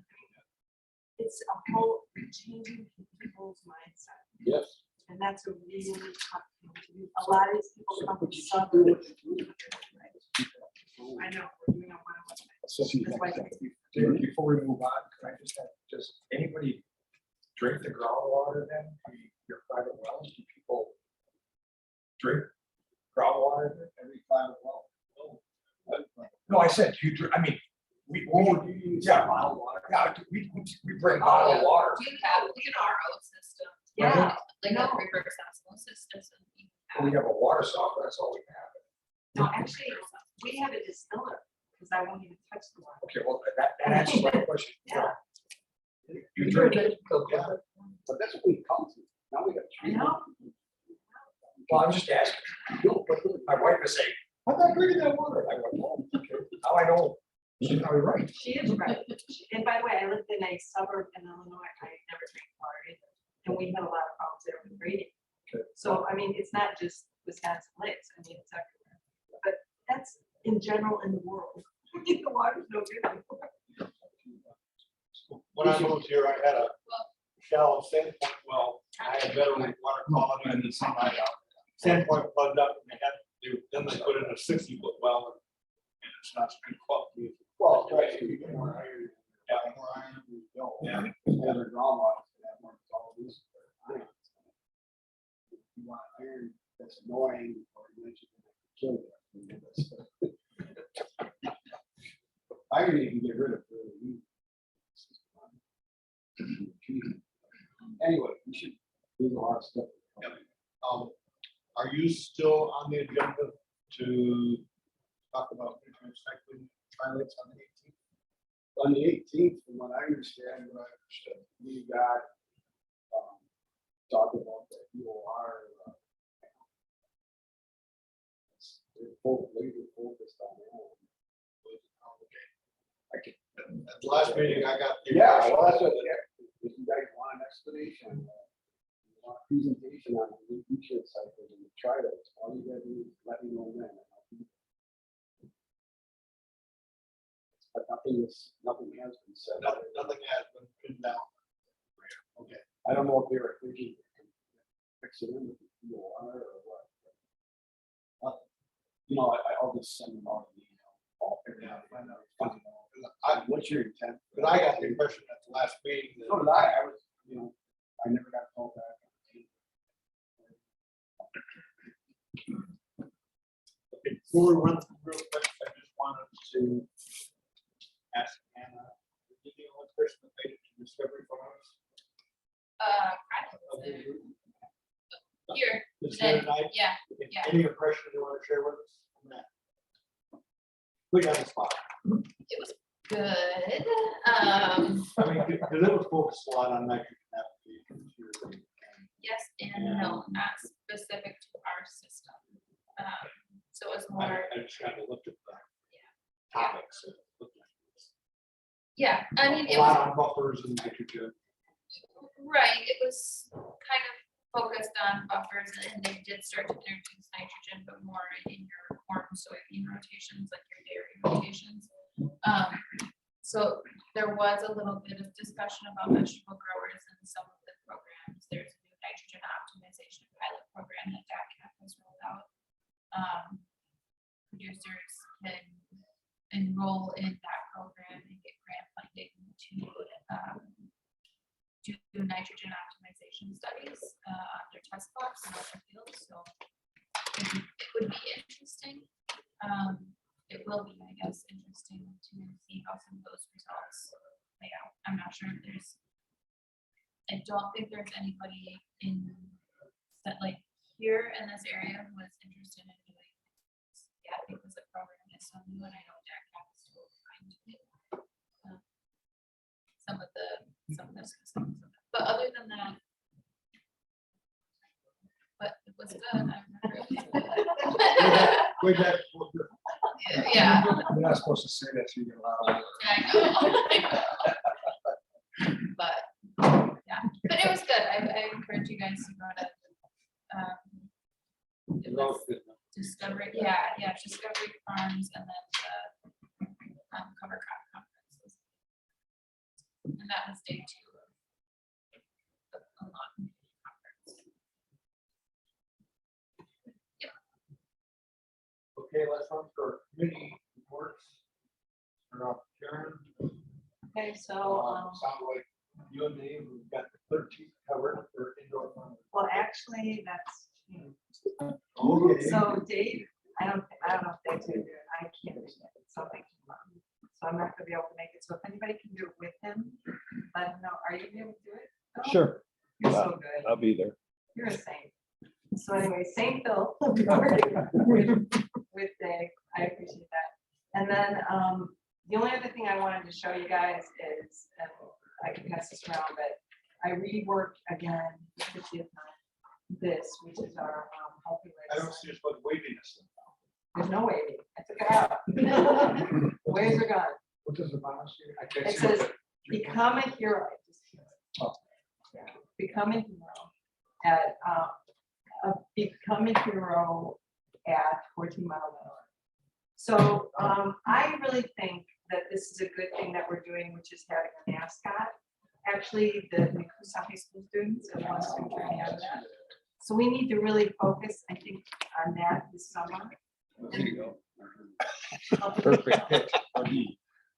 It's a whole changing people's mindset. Yes. And that's a really tough thing to do. A lot of these people come from suburbs. I know, we're doing a one-on-one. So That's why I think David, before we move on, can I just have, does anybody drink the groundwater then? Your private wells, do people drink groundwater in every private well? No, I said, do you drink, I mean, yeah, bottled water. Yeah, we bring bottled water. We have an RO system. Yeah. Like No. a reverse osmosis system. We have a water softener, that's all we have. No, actually, we have a distiller, because I won't even touch the water. Okay, well, that answers my question. Yeah. You drink it? But that's what we come to. Now we got. I know. Well, I'm just asking. My wife is saying, I'm not drinking that water. I went, oh, okay. Now I know. She's probably right. She is right. And by the way, I lived in a suburb in Illinois. I never drank water either. And we had a lot of problems there with grading. Okay. So, I mean, it's not just Wisconsin lakes. I mean, it's everywhere. But that's in general in the world. The water's no good. When I moved here, I had a shallow Sandpoint well. I had better water quality than somebody else. Sandpoint plugged up and then they put in a 60-foot well and it's not good quality. Well, right, you get more iron. Yeah. More iron, you don't. Yeah. And their groundwater, that more all these iron. You want iron that's annoying or you mentioned kill you. Iron you can get rid of really easy. Anyway, we should do a lot of stuff. Are you still on the agenda to talk about recycling pilots on the 18th? On the 18th, from what I understand, we got talk about the EOR. They're laser focused on that. At the last meeting, I got. the Yeah, impression well, that's what, that- if you guys want an explanation, you want a presentation on the nutrient cycle and the trials, all you gotta do is let me know when. But nothing has been said. Nothing has been pinned down. Okay. I don't know if they were thinking fix it in with the EOR or what. You know, I'll just send them out an email. call. Yeah. Find out, find out. I, What's your intent? but I got the impression at the last meeting that. So did I was, I never got called back. Before we run through real quick, I just wanted to ask Anna, did you know what person that made it to Discovery Farms? Friday, here, Is there today, tonight? yeah, yeah. Any impression you want to share with us from that? We got a spot. It was good. I mean, because it was focused a lot on nitrogen applications here. Yes and no, not specific to our system. So it was more, I just kind of looked at the topics. and looked at this. yeah, I mean, A it was, lot on buffers and nitrogen. right, it was kind of focused on buffers and they did start to introduce nitrogen, but more in your corn, soybean rotations, like your dairy rotations. So there was a little bit of discussion about vegetable growers and some of the programs. There's a new nitrogen optimization pilot program that DACAP has rolled out. Producers can enroll in that program and get grant funding to do nitrogen optimization studies on their test plots and other fields. So it would be interesting. It will be, I guess, interesting to see how some of those results play out. I'm not sure if there's, I don't think there's anybody in that like here in this area who is interested in doing this yet because the program is so new and I know DACAP is still trying to get some of the systems. But other than that, but it was good. I remember it was good. Way back. Yeah. You're not supposed to say that, so you get a lot of. I know. But yeah, but it was good. I encourage you guys to go to it was Discovery, yeah, Discovery Farms and then the cover crop conferences. And that was day 2 of a long conference. Okay, let's run for committee reports. Start off with Karen. Okay, so, Sounds like you and Dave, we've got the 13th covered for indoor fun. well, actually, that's changed. Okay. So Dave, I don't know if Dave's gonna do it. I can't do it. Something came up. So I'm not gonna be able to make it. So if anybody can do it with him, let him know. Are you able to do it? Oh, Sure, You're so good. I'll be there. You're a saint. So anyway, Saint Phil with Dave. I appreciate that. And then the only other thing I wanted to show you guys is, and I can pass this around, but I reworked again the 50th time this, which is our healthy I don't list. see us but waviness. There's no waving. I took it out. The waves are gone. What does the bonus say? I can't It see says, it. become a hero. Oh. Yeah, become a hero at, become a hero at 14 Mile Watershed. So I really think that this is a good thing that we're doing, which is having a mascot. Actually, the Nekoosa High School students and one student already have that. So we need to really focus, I think, on that this summer. There you go. Perfect pitch.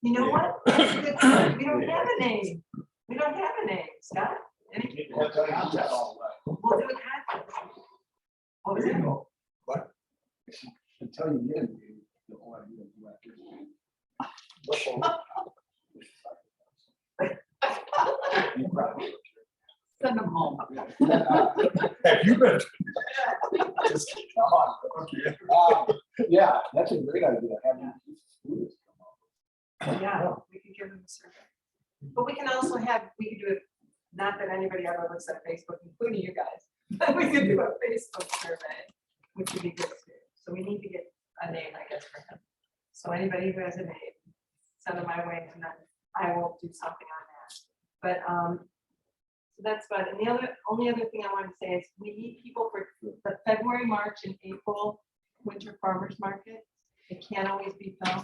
You know what? That's a good point. We don't have a name. We don't have a name, Scott. Any- That's a contest. We'll do a contest. What was There you it? go. But until you get it, the whole idea of what you're doing. You probably- Send them home. Have you been? Just come on. Okay. Yeah, that's a great idea. Having students come up. Yeah, we could give them a survey. But we can also have, we could do it, not that anybody ever looks at Facebook, including you guys, but we could do a Facebook survey, which would be good too. So we need to get a name, I guess, for him. So anybody who has a name, send them my way and then I will do something on that. But so that's fun. And the only other thing I wanted to say is we need people for the February, March, and April winter farmers market. It can't always be Phil.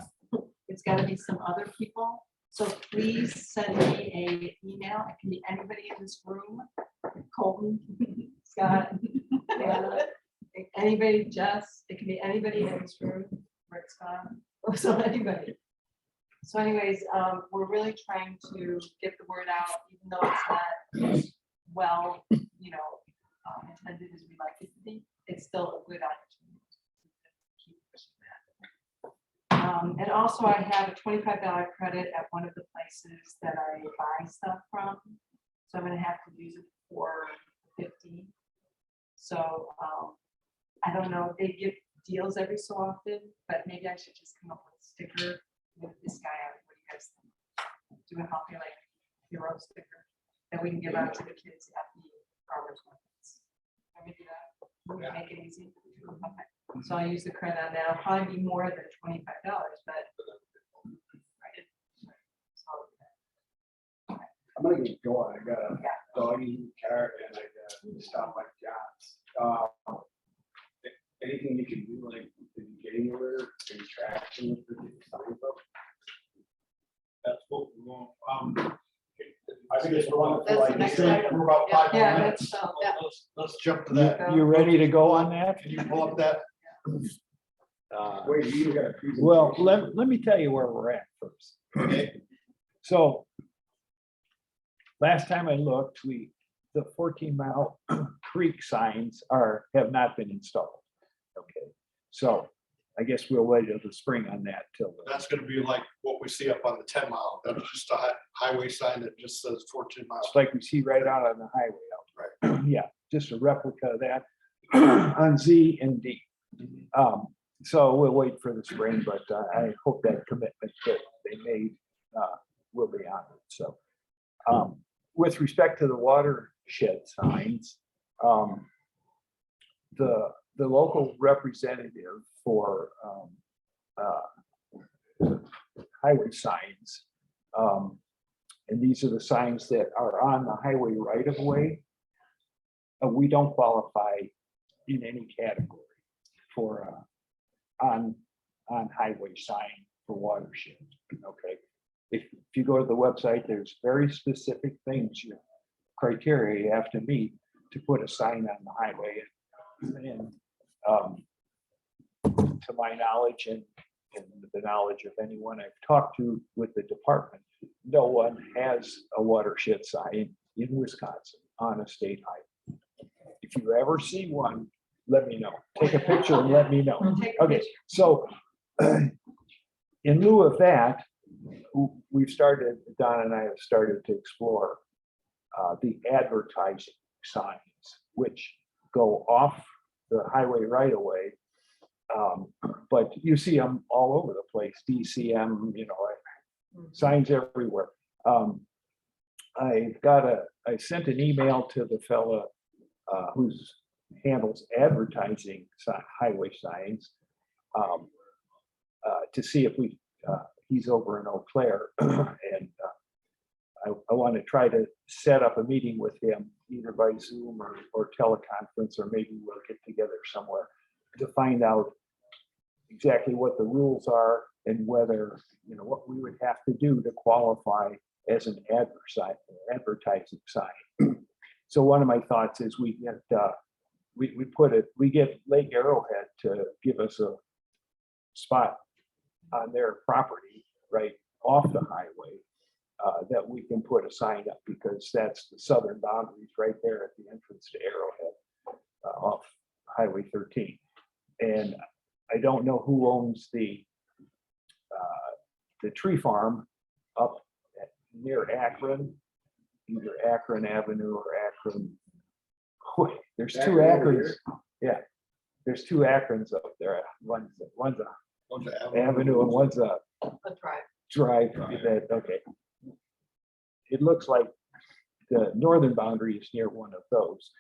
It's got to be some other people. So please send me an email. It can be anybody in this room. Colton, Scott, Anna, anybody, Jess. It can be anybody in this room. Rick's gone. So anyway. So anyways, we're really trying to get the word out, even though it's not well, intended as we like it to be. It's still a good opportunity to keep pushing that. And also I have a $25 credit at one of the places that I buy stuff from. So I'm gonna have to use it for 50. So I don't know, they give deals every so often, but maybe I should just come up with a sticker with this guy on. What do you guys think? Do a healthy like hero sticker that we can give out to the kids at the farmers markets. Can we do that? Can we make it easy? Okay. So I use the credit on that. It'll probably be more than $25, but. Right. So, I'm gonna get going. I got a doggy car and I got to stop by John's. Anything you can do, like, in getting anywhere, in traction with the signs up? That's what we're going, I think it's one for That's like, the next we're item. about 5 more Yeah, minutes. that's, Let's jump to that. You ready to go on that? Can you pull up that? Wait, you got a presentation? Well, let me tell you where we're at first. Okay. So last time I looked, the 14 Mile Creek signs have not been installed. Okay, so I guess we'll wait till the spring on that till. That's gonna be like what we see up on the 10 mile. That's just a highway sign that just says 14 miles. It's like we see right out on the highway out. Right. Yeah, just a replica of that on Z and D. So we'll wait for the spring, but I hope that commitment that they made will be honored. So with respect to the watershed signs, the local representative for highway signs, and these are the signs that are on the highway right of way. We don't qualify in any category for on highway sign for watershed. Okay, if you go to the website, there's very specific things, criteria you have to meet to put a sign on the highway. And to my knowledge and the knowledge of anyone I've talked to with the department, no one has a watershed sign in Wisconsin on a state highway. If you ever see one, let me know. Take a picture and let me know. Okay, so in lieu of that, Don and I have started to explore the advertising signs, which go off the highway right away. But you see them all over the place, DCM, signs everywhere. I sent an email to the fella who handles advertising highway signs to see if he's over in Eau Claire, and I want to try to set up a meeting with him either by Zoom or teleconference, or maybe we'll get together somewhere to find out exactly what the rules are and whether, what we would have to do to qualify as an advertising sign. So one of my thoughts is we get Lake Arrowhead to give us a spot on their property right off the highway that we can put a sign up, because that's the southern boundaries right there at the entrance to Arrowhead off Highway 13. And I don't know who owns the tree farm up near Akron, either Akron Avenue or Akron. There's two Akrons. Yeah, there's two Akrons up there. One's a avenue and one's a drive. Okay. It looks like the northern boundary is near one of those.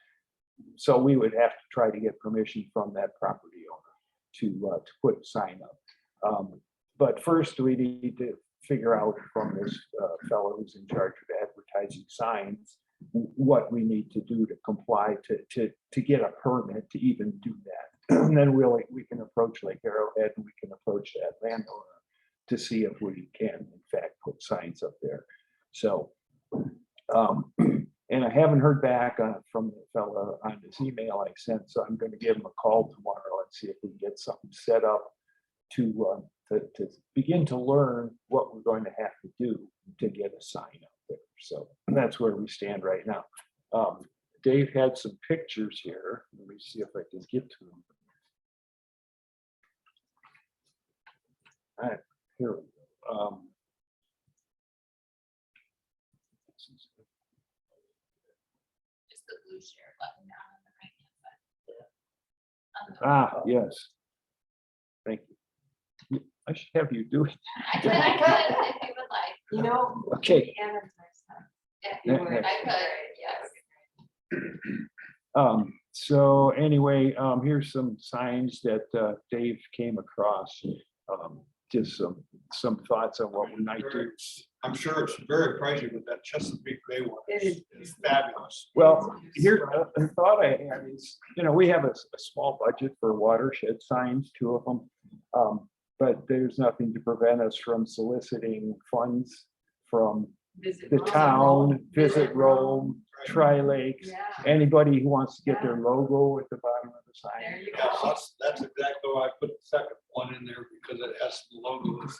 So we would have to try to get permission from that property owner to put a sign up. But first we need to figure out from this fellow who's in charge of advertising signs what we need to do to comply to get a permit to even do that. And then we can approach Lake Arrowhead, and we can approach that landowner to see if we can in fact put signs up there. So, and I haven't heard back from the fellow on this email I sent, so I'm going to give him a call tomorrow and see if we can get something set up to to begin to learn what we're going to have to do to get a sign up there. So that's where we stand right now. Dave had some pictures here. Let me see if I can get to them. All right, here we go. Just the blue share button down on the right hand side. Yes. Thank you. I should have you do it. I could if you would like. You know. Okay. Anna's next time. If Yeah, you would, yeah. I could, yes. So anyway, here's some signs that Dave came across. Just some thoughts on what we might do. I'm sure it's very pricey, but that Chesapeake Bay one is fabulous. Well, here, a thought I had is, we have a small budget for watershed signs, 2 of them. But there's nothing to prevent us from soliciting funds from Visit the Rome. town, Visit Rome, Tri-Lakes, Yeah, anybody who wants to get their logo at the bottom of the sign. there you Yeah, go. that's exactly why I put the second one in there, because it has the logos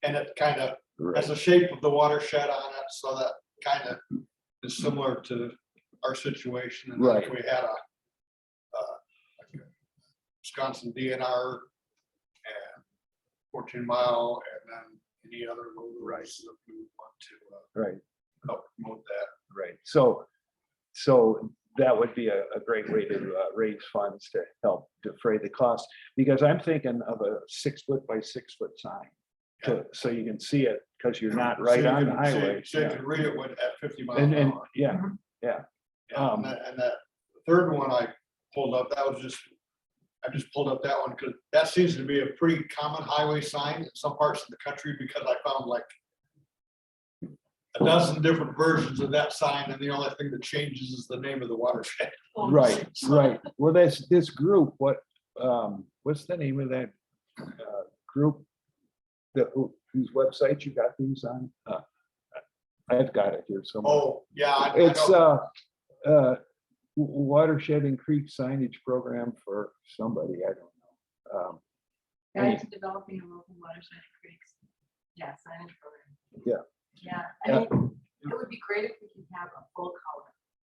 and it kind of has the shape of the watershed on it, so that kind of is similar to our situation. And then if Right. we had like a Wisconsin DNR and 14 Mile, and then any other logos that we would want to Right, help promote that. right. So that would be a great way to raise funds to help defray the cost, because I'm thinking of a 6-foot by 6-foot sign. So you can see it, because you're not right So you on the can- highway. So you can read it at 50 miles And, an and, hour. yeah, Yeah, and that third one I pulled up, I just pulled up that one because that seems to be a pretty common highway sign in some parts of the country, because I found like a dozen different versions of that sign, and the only thing that changes is the name of the watershed. right, right. Well, this group, what's the name of that group? Whose website you got these on? I've got it here somewhere. Oh, yeah. I It's know. Watershed and Creek Signage Program for somebody, I don't know. Guys developing a local watershed and creeks. Yeah, signage program. Yeah. Yeah, I mean, it would be great if we could have a full color.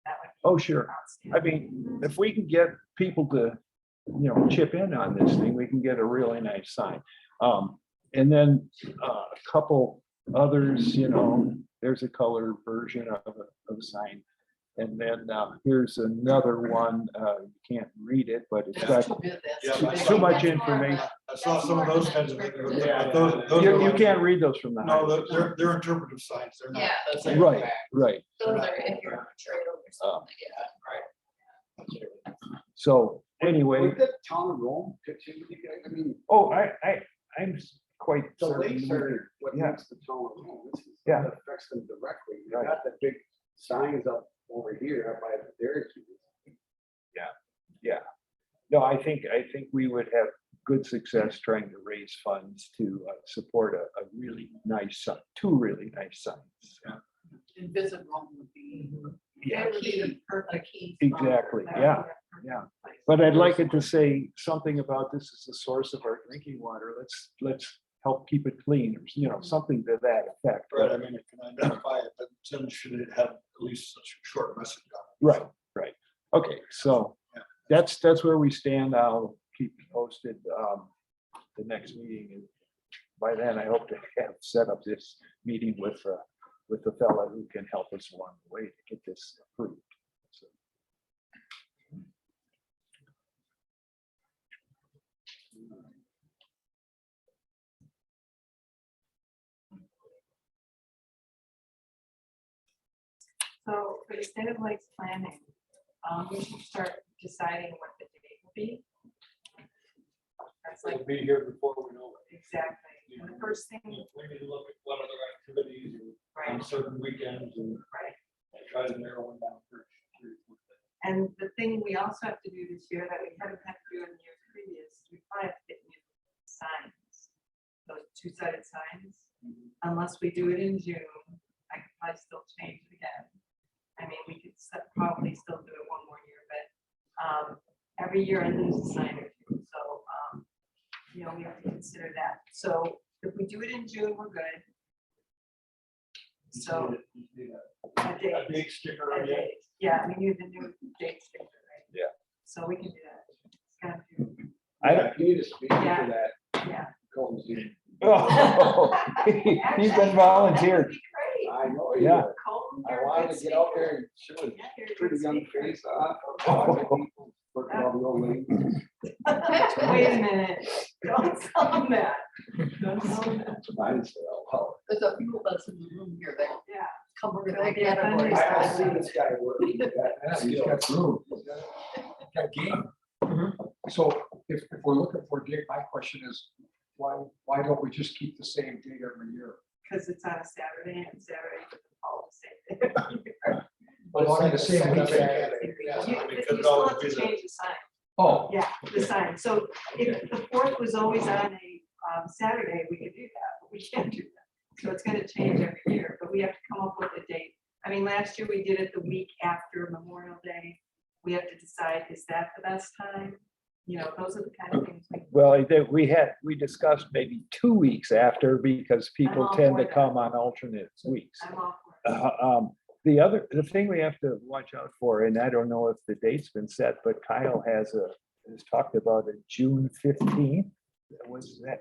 That would. be Oh, sure. outstanding. I mean, if we can get people to, chip in on this thing, we can get a really nice sign. And then a couple others, there's a color version of a sign. And then here's another one, you can't read it, but it's got too much information. I saw some of those kinds of things. Yeah. but those are You like- can't read those from the No, highway. they're interpretive signs. They're not. Yeah. that's it. Right, right. Those are if you're on a trail or something, yeah. So anyway, Would that town of Rome pitch in with you guys? I mean, oh, I'm quite the certain. lakes are what Yeah. makes the town of Rome. This is Yeah. what affects them directly. You Right. got the big signs up over here up by the dairy queue. Yeah. No, I think we would have good success trying to raise funds to support a really nice sign, 2 really nice signs. And Visit Rome would be. Yeah, That would be the perfect key. exactly. That would be Yeah, a perfect yeah. place. But I'd like it to say something about this is the source of our drinking water. Let's help keep it clean, or something to that effect. Right, I mean, it can identify it, but then should it have at least such a short message on it? Right, right. Okay, so that's where we stand. I'll keep you posted. The next meeting, and by then I hope to have set up this meeting with the fella who can help us along the way to get this approved. So. So for extended lakes planning, we should start deciding what the date will be. That's like, It'll be here before we know it. exactly, and the first thing, We need to look at what other activities on right, certain weekends and right. try to narrow them down. And the thing we also have to do this year that we haven't had to do in years previous, we probably have to get new signs. Those 2-sided signs, unless we do it in June, I could probably still change it again. I mean, we could probably still do it one more year, but every year I lose a sign or 2. So, you know, we have to consider that. So if we do it in June, we're good. So a A date, big sticker a on it. date. Yeah, we need the new date sticker, right? Yeah. So we can do that. It's gotta do- I, You need a speaker for Yeah. that. Yeah. Colton's here. oh, he's Actually, been that would volunteered. be great. I know you. Yeah. are. Colton, I you're a wanted good to get out speaker. there and show his Yeah, you're a pretty good young speaker. face off. Working all the old ladies. Wait a minute, don't tell them that. Don't tell them that. Mine say, oh, wow. There's a few of us in the room here that Yeah. cover Feel that like you're category. offended. I see this guy working. He's got Yeah, he's got room. He's got game. So if we're looking for a date, my question is, why don't we just keep the same date every year? Because it's on a Saturday and Saturday is all the same thing. But on the same weekend. Yeah, You I mean, you 'cause it still always have to be the- change the sign. Oh, Yeah, the sign. So if the 4th was always on a Saturday, we could do that, but we can't do that. So it's gonna change every year, but we have to come up with a date. I mean, last year we did it the week after Memorial Day. We have to decide, is that the best time? You know, those are the kind of things we. Well, we discussed maybe 2 weeks after because people all tend for to that. come on alternate weeks. I'm all for it. The thing we have to watch out for, and I don't know if the date's been set, but Kyle has talked about a June 15th. Was that?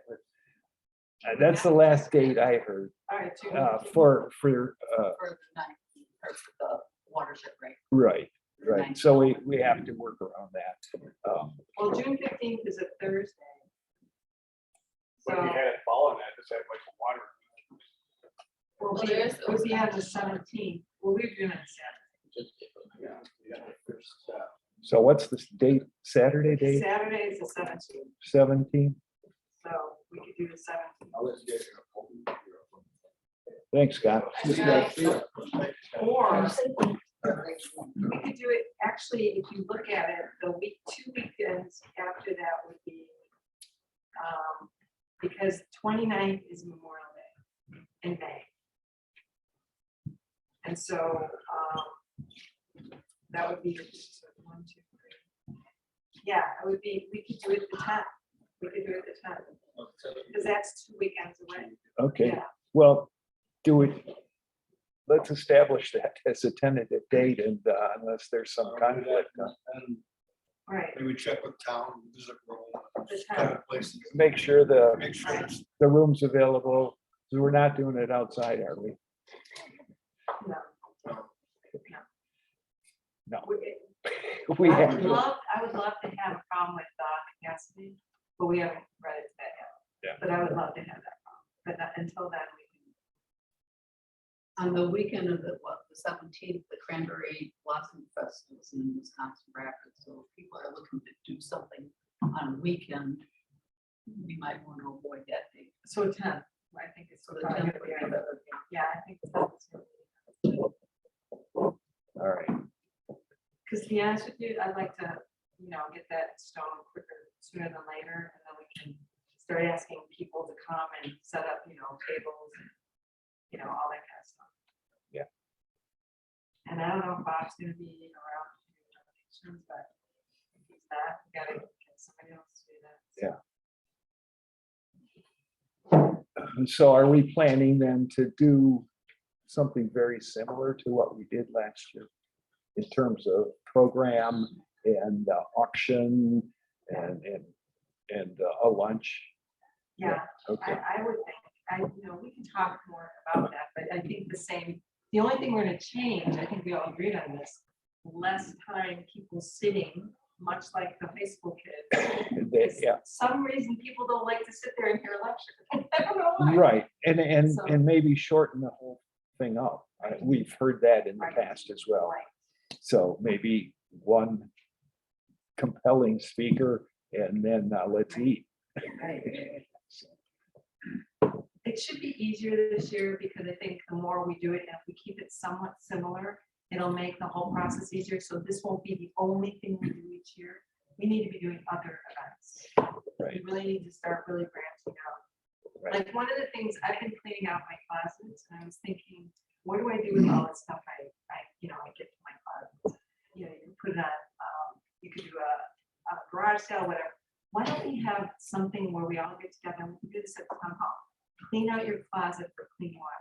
That's the last date I heard, All right, June 15th. for, For the night, or for the watershed break. right, right. So we have to work around that. Well, June 15th is a Thursday. But So, if you had it following that, just have like some water. well, Well, we- there's- it would be on the 17th. Well, we're doing it So what's the date, Saturday Saturday. date, Saturday is the 17th, 17th? so we could do the 17th. I'll let you guys go. Thanks, Scott. Just got to Or we could do it, actually, if you look at it, the week, 2 weekends after that would be, because 29th is Memorial Day in May. And so, that would be 1, 2, 3. Yeah, it would be, we could do it the 10th. We could do it the 10th, because that's 2 weekends away. Okay, Yeah, well, let's establish that as a tentative date and unless there's some conflict, And right, maybe check with town, visit Rome, the kind 10th. of places. make sure Make sure it's the room's available, because we're not doing it outside, are we? No. No. We- We I have, would love to have a problem with capacity, but we haven't read it that yet. Yeah. But I would love to have that problem, but until then, we On the weekend of the 17th, the Cranberry Blossom Fest is in Wisconsin Rapids, so if people are looking to do something on a weekend, we might want to avoid that date. can, so 10th, I think it's. So the probably 10th gonna would be be our- better. Yeah, I think the 10th is gonna be. all right, Because to be honest with you, I'd like to, get that stone quicker, sooner than later, and then we can start asking people to come and set up, tables, and, all that kind of stuff. Yeah. And I don't know if Bob's gonna be around to do donations, but if he's not, we gotta get somebody else to do that. so are we planning then to do something very similar to what we did last year? In terms of program and auction and a lunch? Yeah, Okay, I would think, we can talk more about that, but I think the only thing we're gonna change, I think we all agreed on this, less time people sitting, much like the high school kids. yeah, Some reason people don't like to sit there and hear a lecture. I don't know why. right, and So- maybe shorten the whole thing up. We've heard that in the Right. past as well. Right. So maybe one compelling speaker and then let's eat. Right. It should be easier this year because I think the more we do it, and if we keep it somewhat similar, it'll make the whole process easier. So this won't be the only thing we do each year. We need to be doing other events. Right. We really need to start really branching out. Right. Like one of the things, I've been cleaning out my closets and I was thinking, what do I do with all this stuff I get to my closets? You can put it on, you could do a garage sale, whatever. why don't we have something where we all get together and we can do this at the town hall? Clean out your closet for clean water.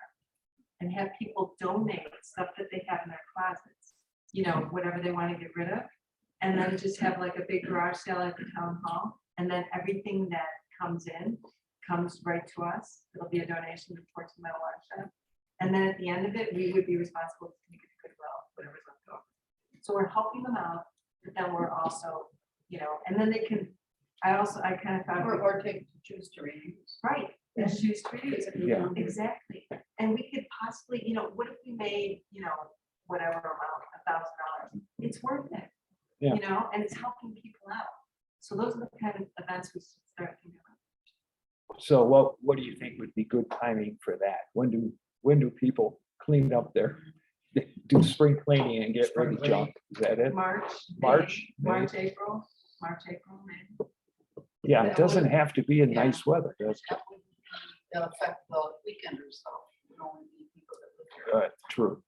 And have people donate stuff that they have in their closets, you know, whatever they want to get rid of. And then just have like a big garage sale at the town hall. And then everything that comes in comes right to us. It'll be a donation to Mile Watershed. And then at the end of it, we would be responsible to take it to Goodwill, whatever's left over. So we're helping them out, but then we're also, you know, and then they can, I kind of thought. Or take, choose to reuse. Right, and choose to reuse. Yeah. Exactly. And we could possibly, you know, what if we made, you know, whatever amount, $1,000? It's worth it. Yeah. You know, and it's helping people out. So those are the kind of events we should start thinking about. So what do you think would be good timing for that? When do people clean up their, do spring cleaning and get rid of junk? Is that it? March, March, May? April, May. Yeah, it doesn't have to be in Yeah. nice weather, does it? That would affect the weekenders, so it would only be people that live here. True.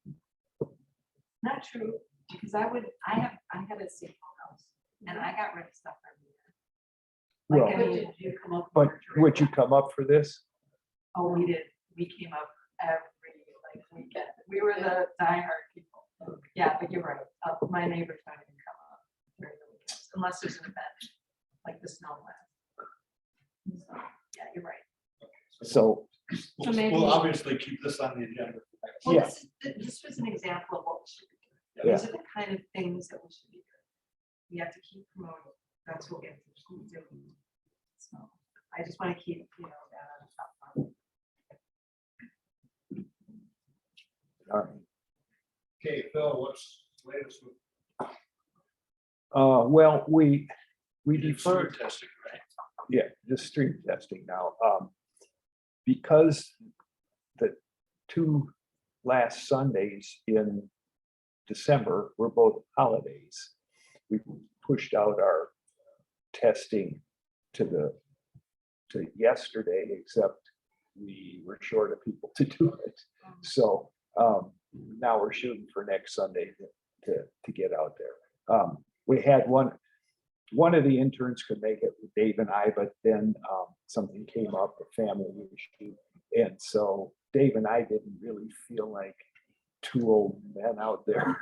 Not true, because I have a single house and I got rid of stuff every year. Like, I Well, mean, Did you come up? but with your- would you come up for this? oh, we did, we came up every, like, weekend. We were the diehard people. Yeah, but you're right. My neighbors don't even come up during the weekends unless there's an event, like the snow last. So, yeah, you're right. So, So maybe- We'll obviously keep this on the agenda. for next Well, Yeah. this was an example of what we should be Yeah. doing. These are the kind of things that we should be doing. We have to keep promoting. That's what we have to keep doing. So I just want to keep, you know, that on the top. all right. Okay, Phil, what's the latest with Well, we street deferred, testing, right? yeah, the street testing now. Because the 2 last Sundays in December were both holidays, we pushed out our testing to yesterday, except we were short of people to do it. So now we're shooting for next Sunday to get out there. We had one of the interns could make it with Dave and I, but then something came up, a family issue. And so Dave and I didn't really feel like 2 old men out there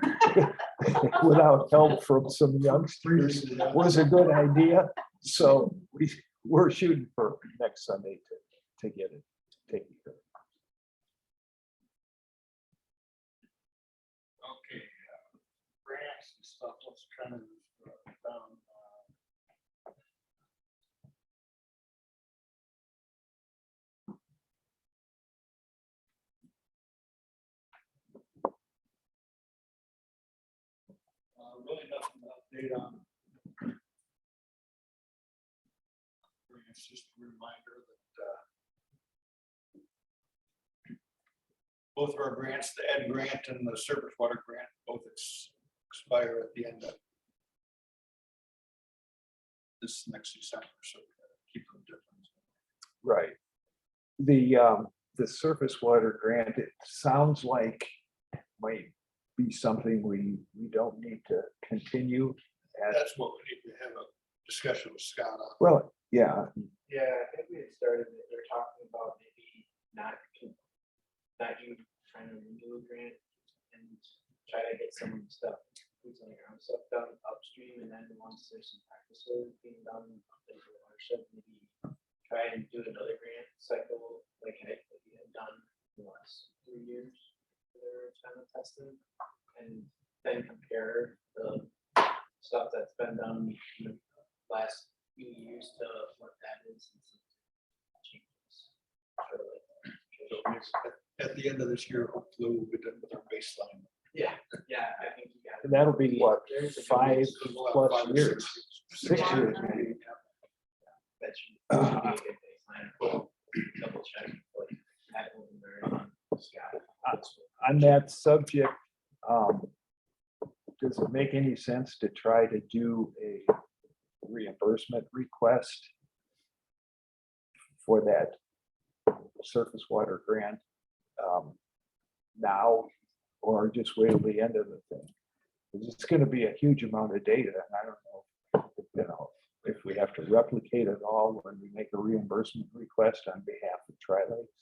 without help from some youngsters was a good idea. So we're shooting for next Sunday to get it taken care of. Okay. Grants and stuff, let's kind of down. Really nothing to update on. It's just a reminder that both of our grants, the Ed grant and the surface water grant, both expire at the end of this next December, so we gotta keep them different. Right. The surface water grant, it sounds like might be something we don't need to continue. That's what we need to have a discussion with Scott on. Well, yeah, Yeah, I think we had started, they're talking about maybe not you trying to renew a grant and try to get some stuff, boots on the ground stuff done upstream, and then once there's some practices being done, like the watershed, maybe try and do another grant cycle, like we had done in the last 3 years. Their kind of testing, and then compare the stuff that's been done in the last few years to what that is. And see changes. At the end of this year, hopefully we'll be done with our baseline. Yeah, I think you got it. and that'll be what, There's a 5+ We'll have 5 or years, 6 Yeah. years maybe. That should be a good baseline. Double check. Like, that one there, Scott. On that subject, does it make any sense to try to do a reimbursement request for that surface water grant now, or just wait till the end of the thing? 'Cause it's gonna be a huge amount of data, and I don't know, if we have to replicate it all when we make a reimbursement request on behalf of Tri-Lakes?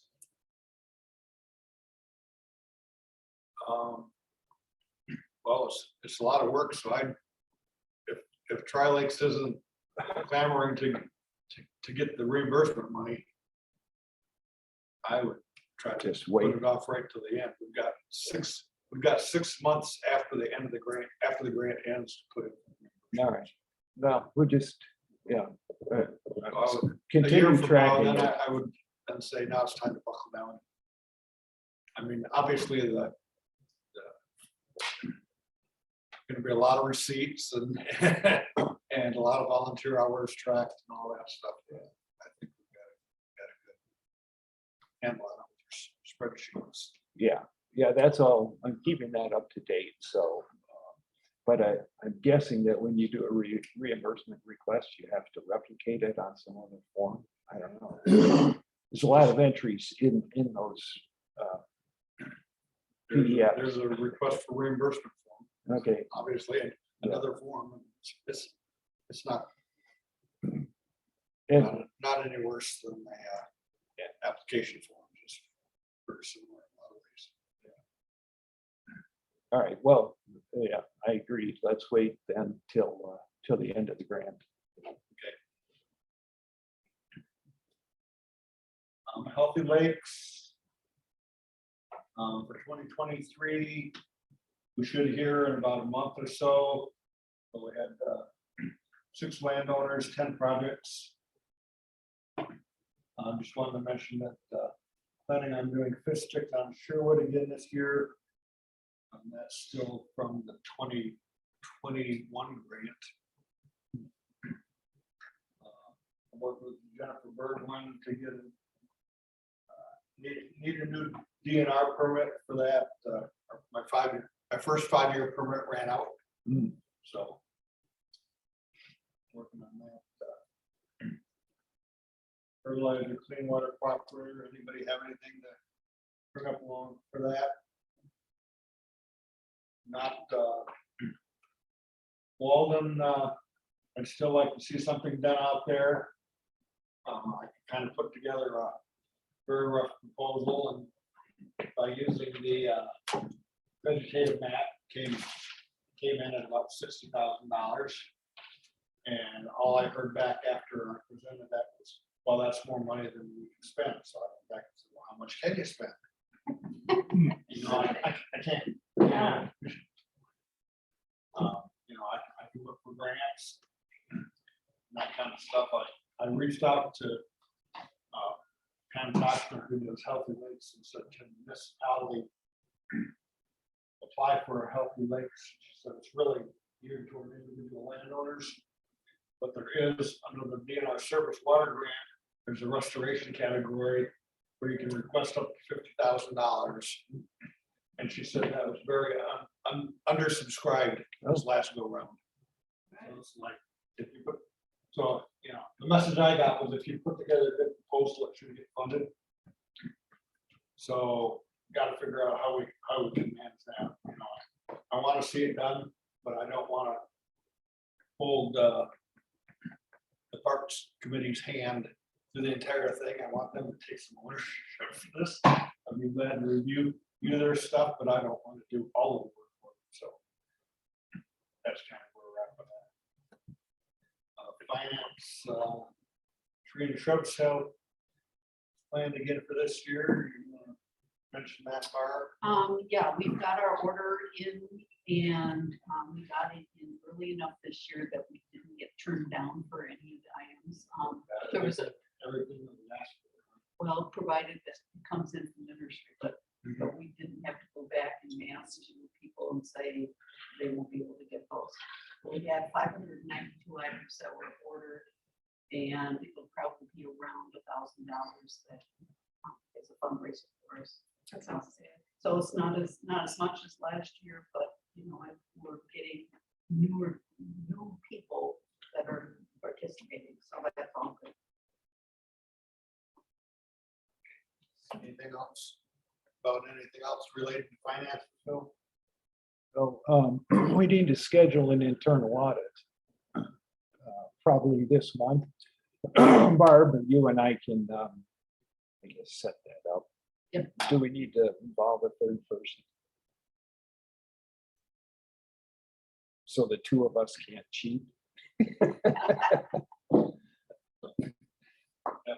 Well, it's a lot of work, so if Tri-Lakes isn't clamoring to get the reimbursement money, I would try to Just put wait. it off right till the end. We've got 6 months after the end of the grant, after the grant ends to put it. All right. No, we're just, yeah. I would- A year Continue from now, tracking then it. I would then say, now it's time to buckle down. I mean, obviously, gonna be a lot of receipts and and a lot of volunteer hours tracked and all that stuff. Yeah, I think we've got a good handle on it with your spreadsheets. Yeah, that's all. I'm keeping that up to date, so. But I'm guessing that when you do a reimbursement request, you have to replicate it on some other form. I don't know. There's a lot of entries in those PDFs. There's a request for reimbursement form. Okay, Obviously, another form. It's not and not any worse than the application form. Just very similar in a lot of ways. all right, well, yeah, I agree. Let's wait then till the end of the grant. Healthy Lakes. For 2023, we should hear in about a month or so. So we had 6 landowners, 10 projects. Just wanted to mention that planning on doing fifth stick on Sherwood again this year. That's still from the 2021 grant. I worked with Jennifer Bergman to get need a new DNR permit for that. My first 5-year permit ran out. So working on that. Fertilizer, clean water cooperator. Anybody have anything to bring up along for that? Not Walden. I'd still like to see something done out there. I kind of put together a very rough proposal, and by using the vegetative map came in at about $60,000. And all I heard back after I presented that was, well, that's more money than we can spend. So I went back and said, well, how much can you spend? You know, I can't. Yeah. You know, I can look for grants, that kind of stuff. I reached out to Pam Toshner, who does Healthy Lakes, and said, can the municipality apply for a Healthy Lakes? She said it's really geared toward individual landowners, but there is, under the DNR Service Water Grant, there's a restoration category where you can request up to $50,000. And she said that was very undersubscribed this last go round. So it's like, if you put, so, you know, the message I got was if you put together a good proposal, it should get funded. So got to figure out how we can manage that. You know, I want to see it done, but I don't want to hold the Parks Committee's hand through the entire thing. I want them to take some ownership for this. I'd be glad to review their stuff, but I don't want to do all of the work for them. So that's kind of where we're at with that. Finance, tree and shrub sale plan to get it for this year. You want to mention that, Barb? Yeah, we've got our order in, and we got it in early enough this year that we didn't get turned down for any of the items. There was Everything that we asked for. well, provided that it comes in from the nursery, but we didn't have to go back and ask to people and say they won't be able to get those. We had 592 items that were ordered, and it will probably be around $1,000 that is a fundraiser for us. That sounds sad. So it's not as much as last year, but you know, we're getting new people that are participating, so that's all good. Anything else about anything else related to finance, Phil? So we need to schedule an internal audit probably this month. Barb, you and I can, I guess, set that up. Yep. Do we need to involve a third person? So the two of us can't cheat? Yeah,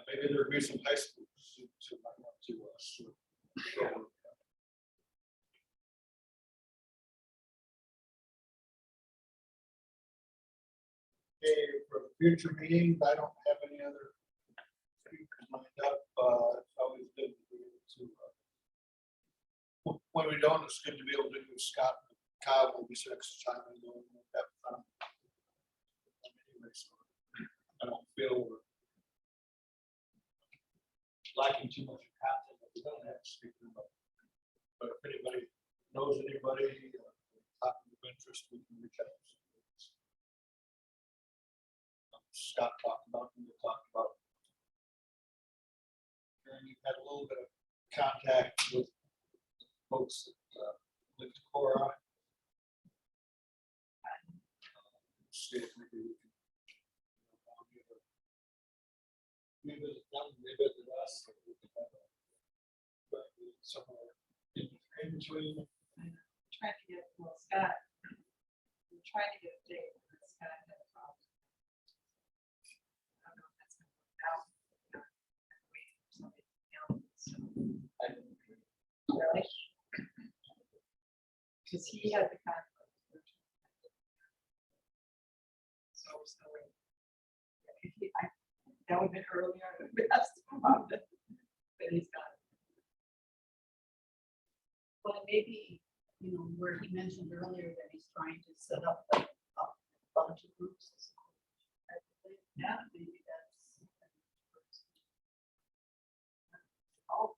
maybe there'd be some high school students who might want to, Okay, for the future meetings, I don't have any other speakers lined up. It's always good to be able to, when we don't, it's good to be able to do Scott, Kyle will be next time and we'll have fun. Anyway, so I don't feel we're lacking too much content that we don't have to speak about. But if anybody knows anybody, topic of interest, we can reach out. Scott talked about, and we'll talk about. And you've had a little bit of contact with folks that live to Cora. See if maybe we can revisit them, revisit us, or we can have somewhere in between. Trying to get, well, Scott, we're trying to get a date, but Scott had a problem. I don't know if that's gonna work out. Wait for somebody else, so. Really? Because he had the conflict. So, if he, that would have been earlier, I would have asked him about it, but he's got it. Well, maybe, you know, where he mentioned earlier that he's trying to set up like a bunch of groups. Yeah, maybe that's. Oh.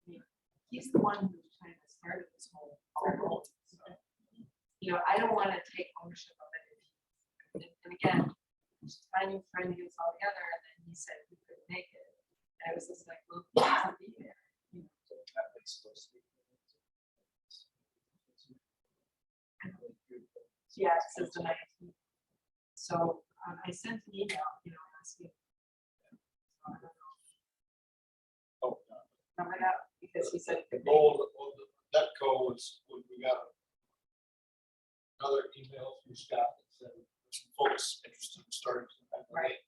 Yeah. He's the one who kind of started this whole. So, you know, I don't want to take ownership of it. And again, trying to get us all together, and then he said we couldn't make it. And I was just like, well, he doesn't be there. You know. Yeah, it says the 19th. So I sent an email, you know, asking. So I don't know. Oh, Remember that? Because he said. the goal of the Netco was when we got another email from Scott that said some folks interested in starting. Right.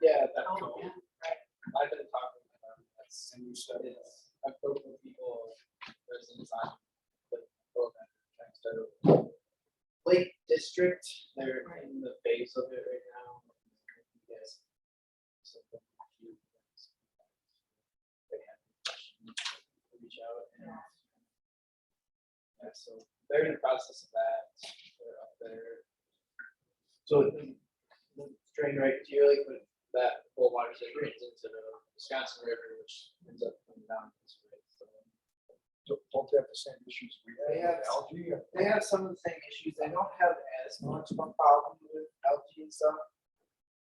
Yeah, that, Oh, yeah, right. I've been talking to them, that's, And you said, it's, I've spoken with people, residents on the program, trying to start over. Lake District, they're in the phase of it right now. Yes. Something cute. They have questions, reach out and. Yeah, so they're in the process of that, they're up there. So the drain right to your lake, but that whole watershed drains into the Wisconsin River, which ends up coming down this way, so. Don't they have the same issues we They have have- with algae? They have some of the same issues. They don't have as much of a problem with algae and stuff.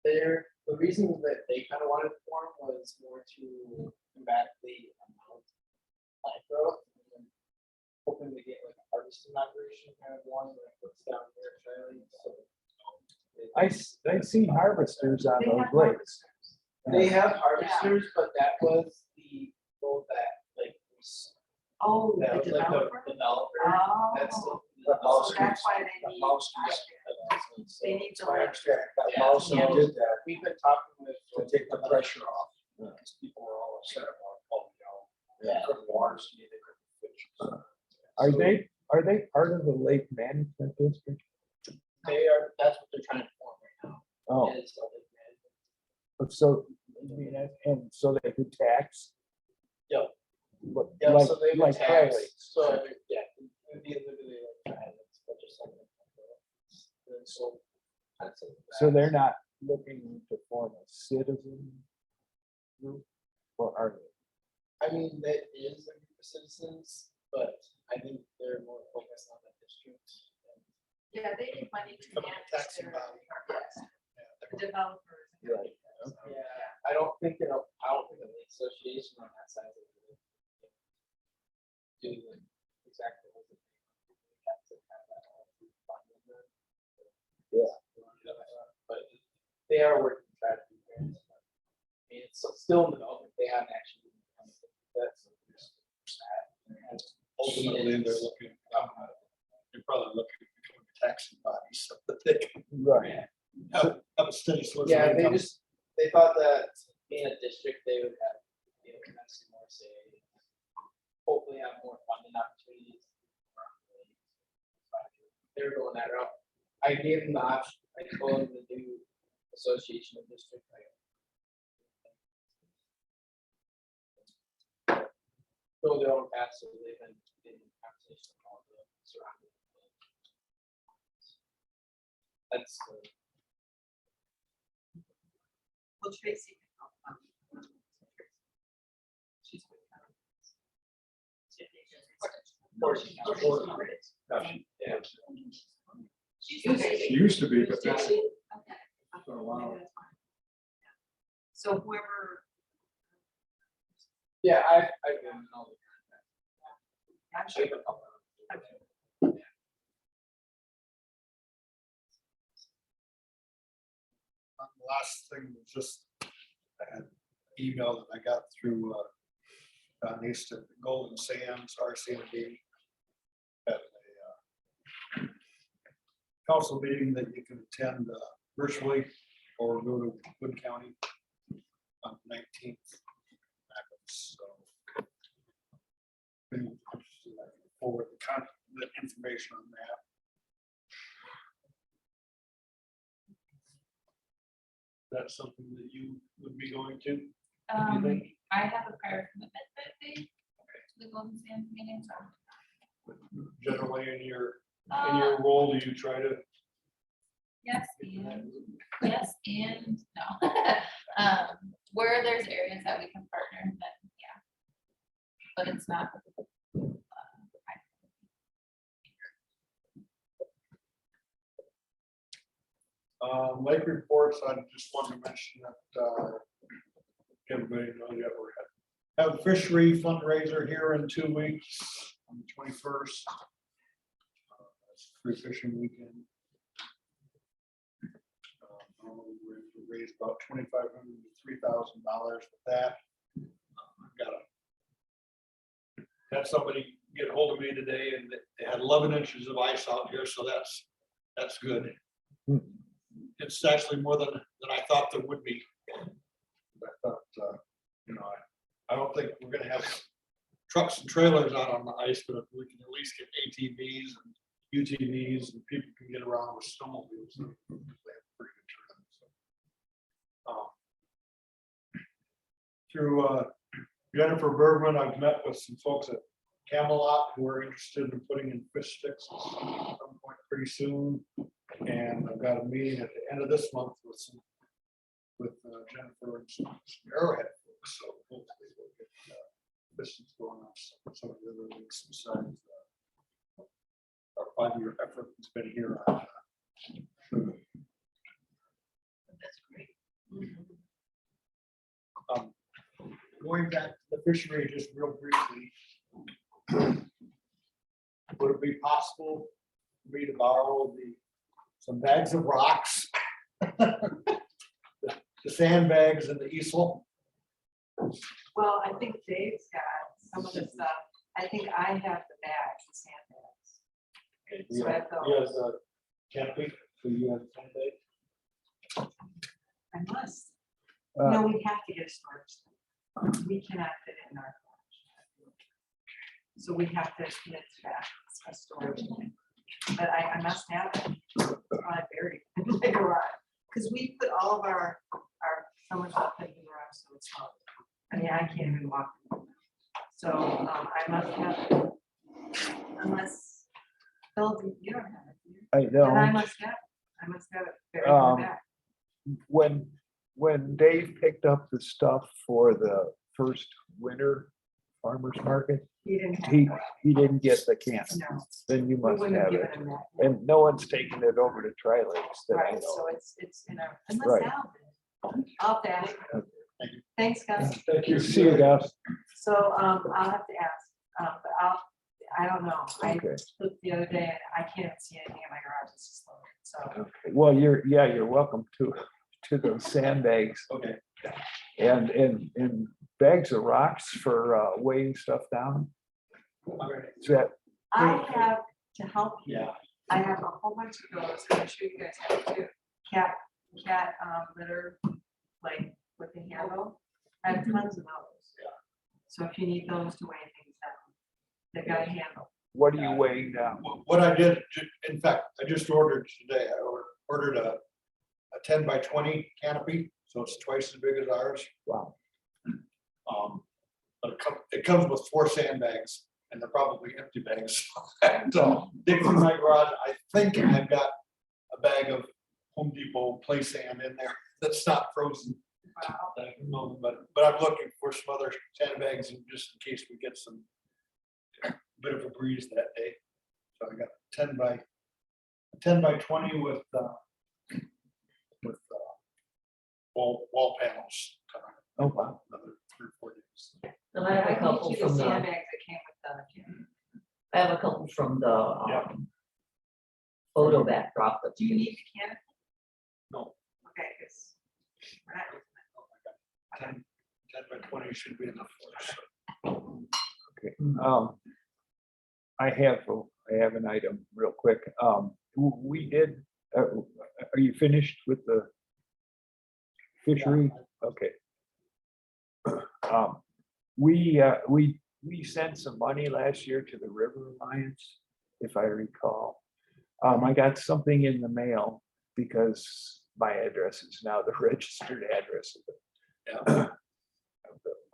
There, the reason that they kind of wanted to form was more to combat the amount of plant growth. And hoping to get like a harvesting operation kind of one that puts down there, Charlie. So I've seen harvesters on They those have lakes. they have harvesters, but that was the goal that like was. Oh, That the was like developer? the developer. Oh. That's the. The mouse So that's why The they need. mouse They need to I like. understand, that Yeah. mouse Yeah. did that We've been talking with. to take the pressure off. Because people were all upset about, they couldn't water ski, they couldn't fish. Are they part of the lake management district? They are, that's what they're trying to form right now. Oh, Is a lake management. so, I mean, and so they could tax? Yep. But Yeah, like, so they like would Tri tax, Lakes. so, yeah, it would be literally like islands, but just something. So. that's it. So they're not looking to form a citizen group? Or are they? I mean, that is a group of citizens, but I think they're more focused on the district. Yeah, they need money to Become a manage taxing their body. the developers. Right. Yeah, I don't think, I don't think the association on that side of it. Do exactly what they have to have that all funded. Yeah. But They are working to try to do grants. I mean, it's still in development. They haven't actually. That's sad. Ultimately, they're looking, they're probably looking to become a taxing body so that they can Right. have a steady source of Yeah, income. they thought that being a district, they would have, immensely more say. Hopefully have more funding opportunities. They were going that route. I gave them the option, I told them to do association of district. Go their own path, so they've been in conversation with all the surrounding. That's. Well, Tracy. She's good. Yeah. She used to be, but that's Okay. for a while. So whoever, Yeah, I've given them all the. I'm sure. The last thing was just an email that I got through Don East at Golden Sands RCMD at a council meeting that you can attend virtually or go to Wood County on the 19th. So been interested, I can forward the information on that. That's something that you would be going to? I have a prior commitment that day to the Golden Sands meeting, so. Generally in your role, do you try to? Yes, and no. Where there's areas that we can partner, then yeah. But it's not. Lake reports, I just wanted to mention that everybody knows that we have a fishery fundraiser here in 2 weeks on the 21st. That's free fishing weekend. We raised about $2,500 to $3,000 with that. Had somebody get hold of me today, and they had 11 inches of ice out here, so that's good. It's actually more than I thought there would be. I thought, I don't think we're gonna have trucks and trailers out on the ice, but if we can at least get ATVs and UTVs and people can get around with snowmobiles, then we have a pretty good turnout. Through Jennifer Bergman, I've met with some folks at Camelot who are interested in putting in fish sticks at some point pretty soon. And I've got a meeting at the end of this month with Jennifer and some Arrowhead folks. So hopefully we'll get business going on some of the other weeks besides our 5-year effort that's been here. That's great. Going back to the fishery just real briefly, would it be possible for me to borrow some bags of rocks, the sandbags and the easel? Well, I think Dave's got some of the stuff. I think I have the bags, the sandbags. So I have He those. has a canopy, so you have a sandbag? I must. No, we have to get a storage. We cannot fit it in our garage. So we have to commit to that, a storage tank. But I must have it. It's probably buried in my garage. Because we put all of our summer stuff in the garage, so it's not. I mean, I can't even walk. So I must have it. Unless, Phil, you don't have it. do you? I Then I know, must have it. I must have it buried in the back. when Dave picked up the stuff for the first winter farmer's market, He didn't have he, it. he didn't get the can. No. Then you We must wouldn't have given it. him that. And no one's taken it over to Tri-Lakes that I Right, know. so it's in our, unless Right. Al did. I'll have to ask. Thanks, guys. Thank you. See you guys. So I'll have to ask, but I don't know. I Okay. looked the other day and I can't see anything in my garage. It's just loaded. So, Okay. Well, you're welcome to to those sandbags Okay. and bags of rocks for weighing stuff down. All right. Is that, I have, to help you, Yeah. I have a whole bunch of those, I'm sure you guys have too. Cat litter, like with the handle, I have tons of those. Yeah. So if you need those to weigh things down, they've got a handle. what are you weighing down? What I did, in fact, I just ordered today, I ordered a 10 by 20 canopy, so it's twice as big as ours. Wow. But it comes with 4 sandbags, and they're probably empty bags. So dig through my garage, I think I've got a bag of Home Depot play sand in there that's not frozen. that I can move, But I'm looking for some other sandbags, and just in case we get some bit of a breeze that day. So I got 10 by 20 with wall panels. Oh, wow. Another 3 or 4 days. And I have a couple get you the from the, sandbags that came with the. I have a couple from the Yeah. photo backdrop. that Do you need the can? No. Okay, because we're not using it. 10 by 20 should be enough for us. Okay. I have an item real quick. We did, are you finished with the fishery? Okay. We sent some money last year to the River Alliance, if I recall. I got something in the mail because my address is now the registered address of the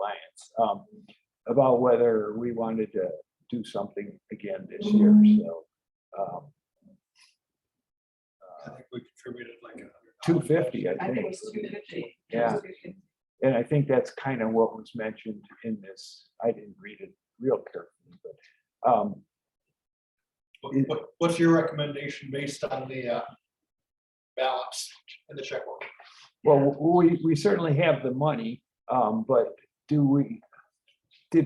Alliance, about whether we wanted to do something again this year, so. I think we contributed like $250, I I think think. it was 250. Yeah. And I think that's kind of what was mentioned in this. I didn't read it real carefully, but What's your recommendation based on the balance in the checkbook? well, we certainly have the money, but did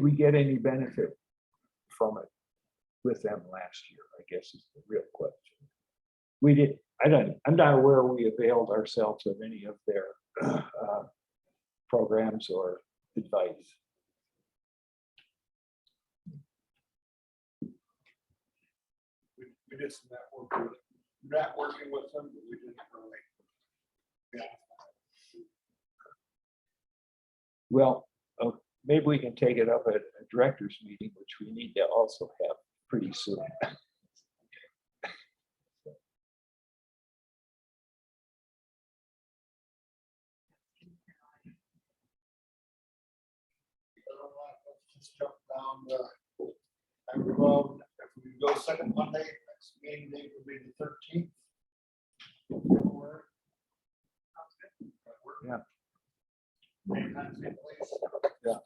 we get any benefit from it with them last year, I guess is the real question. We did, I'm not aware we availed ourselves of any of their programs or advice. We did some networking with them, but we didn't really. Yeah. Well, maybe we can take it up at a director's meeting, which we need to also have pretty soon. Just jump down the, road. If we go second Monday, next meeting date will be the 13th. Yeah. Yeah.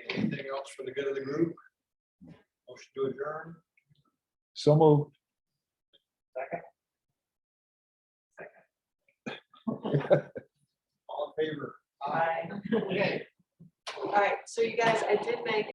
Anything else for the good of the group? Motion to adjourn. So moved. All in favor? Bye. Okay. All right, so you guys, I did make